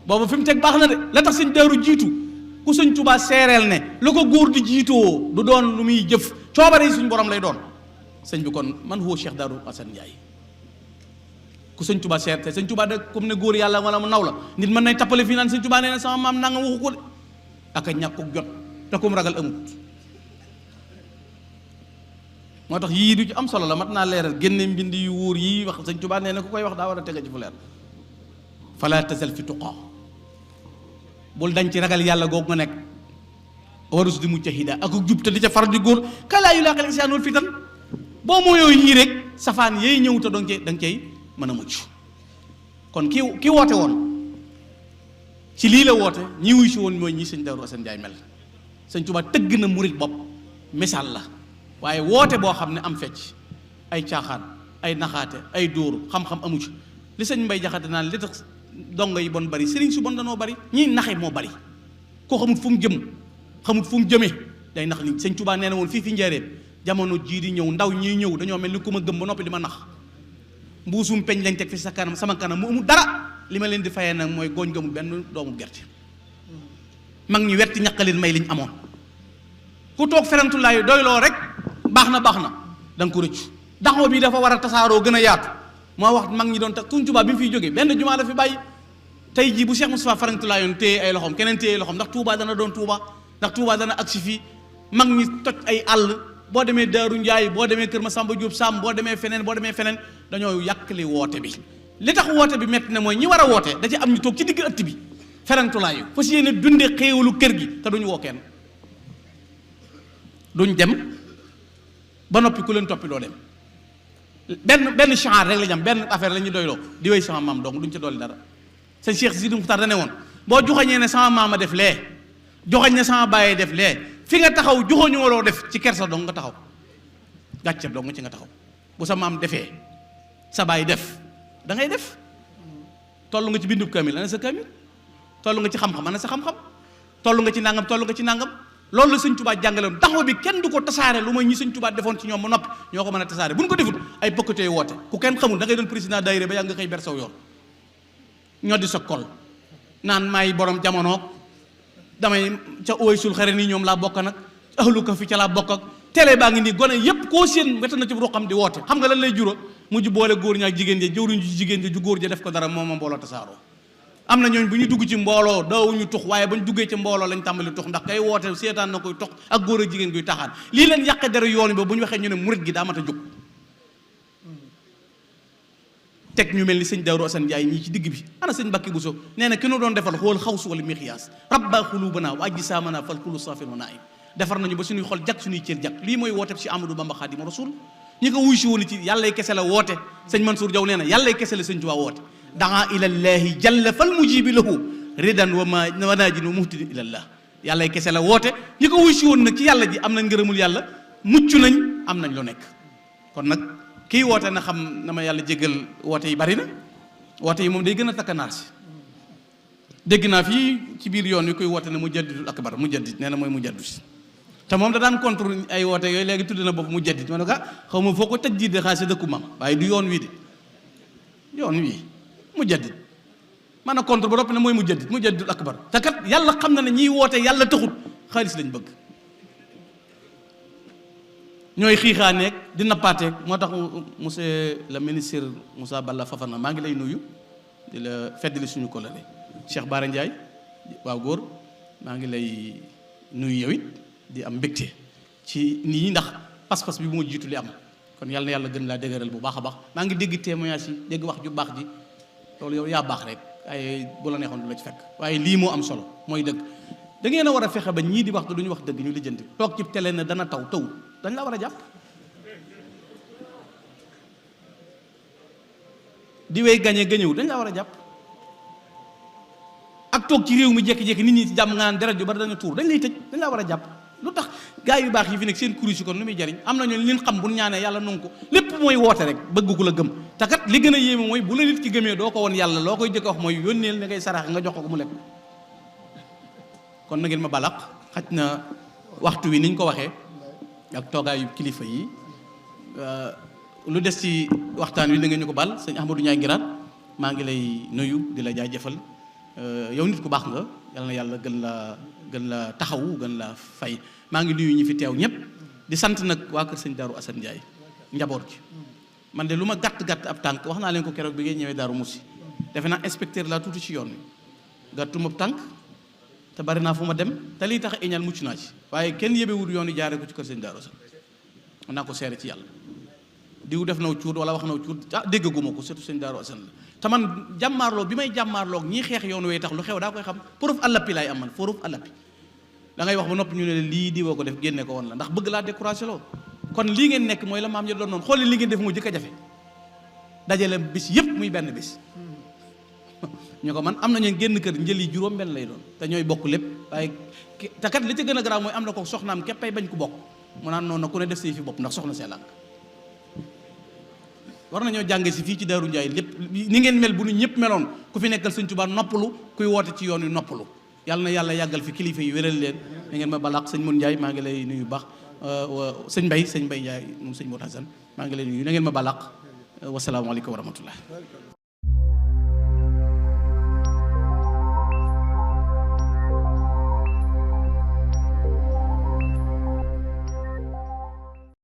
boobu fi mu teg baax na de la tax sëñ Daaru jiitu ku sëñ Tuubaa seereel ne lu ko góor di jiitoo du doon lu muy jëf coobare yi suñ borom lay doon sëñ bi kon man huwa Cheikh Daaru Asan Njaay ku sëñ Tuubaa seer te sëñ Tuubaa de comme ne góor yàlla wala mu naw la nit mën nay tappale fii naan sëñ Tuubaa nee na sama maam nanga waxu ko de ak a ñàkkuk jot te kum ragal amut moo tax yii du ci am solo la mat naa leeral génne mbind yu wóor yii wax sëñ Tuubaa nee na ku koy wax daa war a tege ci fu leer fala tasal fi tuqaa bul dañ ci ragal yàlla googu nga nekk warus di mujtahida ak jub te di ca far di góor kalaa yu laaqal insaanul fitan boo mooyoo yii rek safaan yeey ñëw te da nga cay mën a mucc kon ki woote woon ci lii la woote ñi wuy si woon mooy ñi sëñ Daaru Asan Njaay mel sëñ Tuubaa tëgg na murit bopp misaal la waaye woote boo xam ne am fecc ay caaxaan ay naxaate ay dóor xam-xam amu ci li sëñ Mbay Jaxate naan li tax dongo yi bon bari sëriñ su bon danoo bari ñii naxe moo bari koo xamut fu mu jëm xamut fu mu jëmee day nax nit sëñ Tuubaa nee na woon fii fi njëreem jamono jii di ñëw ndaw ñiy ñëw dañoo mel ni ku ma gëm ba noppi di ma nax mbuusum peñ lañ teg fi sa kanam sama kanam mu amul dara li ma leen di fayee nag mooy gooñ gëmul benn doomu gerte mag ñi wetti ñaqaleen may liñ amoon ku toog ferantulaayu doyloo rek baax na da nga ko rëccu daxoo bi dafa war a tasaaroo gën a yaatu moo wax mag ñi doon tax Sëñ Tuubaa bi mu fiy jógee benn jumaa la fi bàyyi tey jii bu Cheikh Moustapha ferantulaayoon téye ay loxoom keneen téye ay loxoom ndax Touba dana doon Touba ndax Touba dana agsi fii mag ñi toj ay àll boo demee Daaru Njaay boo demee Kër Masamba Jóob Sàmm boo demee feneen dañoo yàqali woote bi li tax woote bi metti na mooy ñi war a woote da ci am ñu toog ci digg ëtt bi ferantulaayu fas yéene dunde xéewalu kër gi te duñu woo kenn duñ dem ba noppi ku leen toppi doo dem benn chanr rek la ñu am benn affaire la ñuy doyloo di wéy sama maam donc duñ ca dolli dara sëñ Cheikh Sidi Muxtaar da ne woon boo joxoñee ne sama maama def lee joxoñ ne sama bàyyee def lee fi nga taxaw joxoñu loo def ci kersa dong nga taxaw gàcce dong nga ci nga taxaw bu sa maam defee sa bàyyi def da ngay def toll nga ci bindub kamil ana sa kamil toll nga ci xam-xam ana sa xam-xam toll nga ci nangam loolu la sëñ Tuubaa jàngalewoon daxoo bi kenn du ko tasaare lu mooy ñi sëñ Tuubaa defoon ci ñoom ba noppi ñoo ko mën a tasaare bu ñu ko defut ay pëkkatee woote ku kenn xamul da ngay doon président daayira ba yàgg nga xëy ber saw yoon ñoo di sa kol naan maay borom jamonoog damay ca Uwaysul Xarani ñoom laa bokk nag ahlu ko fi ca laa bokk ak télé baa ngi nii gone yépp koo seen weta na ci ruqam di woote xam nga lan lay juro mujj boole góor ñaak jigéen ja jëwriñ ju jigéen ja ju góor ja def ko dara moom mbooloo tasaaroo am na ñooñ bu ñu dugg ci mbooloo daawuñu tux waaye bañ duggee ci mbooloo lañ tàmbali tux ndax kay woote seetaan na koy tux ak góor ak jigéen guy taxaan lii leen yàqe dara yoon ba bu ñu waxee ñu ne murit gi daa mat a jóg teg ñu mel ni sëñ Daaru Asan Njaay ñii ci digg bi ana sëñ Mbàkke Buso nee na ki nu doon defal xool xawsu wala mixiyaas rabba xulubanaa wa ajji saamana fal kulu safir wa naim defar nañu ba suñuy xol jak suñuy cër jak lii mooy woote si Amadou Bamba Xaadimu Rasuul ñi ko wuy si woon ci yàllay kese la woote sëñ Mansour Diaw nee na yàllay kese la sëñ Tuubaa woote daa ilallahi jalla fal mujibi lahu ridan wa naajin wa muhtidi ilallah yàllay kese la woote ñi ko wuy si woon nag ci yàlla ji am nañ ngërëmul yàlla mucc nañ am nañ lu nekk kon nag kii woote na xam na ma yàlla jéggal woote yi bari na woote yi moom day gën a takkanaar si dégg naa fii ci biir yoon wi koy woote ne mujaddidul akbar mujaddid nee na mooy mujaddid te moom da daan contre ay woote yooyu léegi tudd na bopp mujaddid ma ne ko xaw ma foo ko tajdiid de xaar si dëkku maam waaye du yoon wii de yoon wii mujaddid man a contre ba noppi ne mooy mujaddidul akbar te kat yàlla xam na ne ñiy woote yàlla taxut xaalis lañ bëgg ñooy xiixaaneeg di nappaateeg moo tax monsieur le ministre Moussa Balla Fafana maa ngi lay nuyu di la feddali suñu kolale Cheikh Bara Ndiaye waaw góor maa ngi lay nuyu yow it di am mbégte ci nit ñi ndax pas-pas bi bu ma jiitu li am kon yàlla na yàlla gën laa dëgëral bu baax a baax maa ngi dégg témoignage yi dégg wax ju baax ji loolu yow yaa baax rek waaye bu la neexoon du la ci fekk waaye lii moo am solo mooy dëgg da ngeen a war a fexe ba ñii di wax te duñu wax dëgg ñu lijjanti toog ci télé ne dana taw dañ la war a jàpp di wey gañe gañëw dañ la war a jàpp ak toog ci réew mi jékki-jékki nit ñi ci jàmm nga naan deret ju bari dana tuur dañ lay tëj dañ la war a jàpp lu tax gaa yu baax yi fi nekk seen kuréel si kon lu muy jariñ am nañu leen xam bu ñaanee yàlla nangu ko lépp mooy woote rek bëgg ku la gëm te kat li gën a yéeme mooy bu la nit ki gëmee doo ko woon yàlla loo koy jëkk a wax mooy yónneel ne ngay sarax nga jox ko mu lekk kon na ngeen ma balaq xaj na waxtu wi niñ ko waxee ak toogaayu kilifa yi lu des ci waxtaan wi da ngeen ñu ko bal sëñ Ahmadou Ndiaye Nguirane maa ngi lay nuyu di la jaajëfal yow nit ku baax nga yal na yàlla gën la taxawu gën la fay maa ngi nuyu ñi fi teew ñëpp di sant nag waa kër sëñ Darou Assane Ndiaye njaboot gi man de lu ma gàtt ab tànk wax naa leen ko keroog bi ngay ñëwee Darou Moussi defe naa inspecteur laa tuuti ci yoon wi gàttuma tànk te bari naa fu ma dem te lii tax iñaan mucc naa ci waaye kenn yebewul yoon yi jaaree ko ci kër sëñ Darou Assane mën naa ko seere ci yàlla diw def naw cuut wala wax naw cuut déggaguma ko surtout sëñ Darou Assane la te man jàmmaarloo bi may jàmmaarloog ñii xeex yoon wee tax lu xew daa koy xam preuve à l'appui laay am man preuve à l'appui da ngay wax ba noppi ñu ne lii diwoo ko def génne ko woon la ndax bëgg laa découragé loo kon lii ngeen nekk mooy la maam ya doon noonu xool li ngeen def moo jëkk a jafe dajale bis yëpp muy benn bis ñu ko man am nañu génn kër njël yi juróom benn lay doon te ñooy bokk lépp waaye te kat li ca gën a garaaw mooy am na ko soxnaam képpay bañ ko bokk mu naan noonu na ku ne def say fi bopp ndax soxna see lànk war nañoo jànge si fii ci Daaru Njaay lépp ni ngeen mel bu nu ñëpp meloon ku fi nekkal sëñ Tuubaa noppalu kuy woote ci yoon wi noppalu yàlla na yàlla yàggal fi kilifa yi wéral leen da ngeen ma balaax sëñ Mun Njaay maa ngi lay nuyu baax sëñ Mbay Njaay moom sëñ Mor Hasan maa ngi lay nuyu da ngeen ma balaax wasalaamaaleykum wa rahmatullah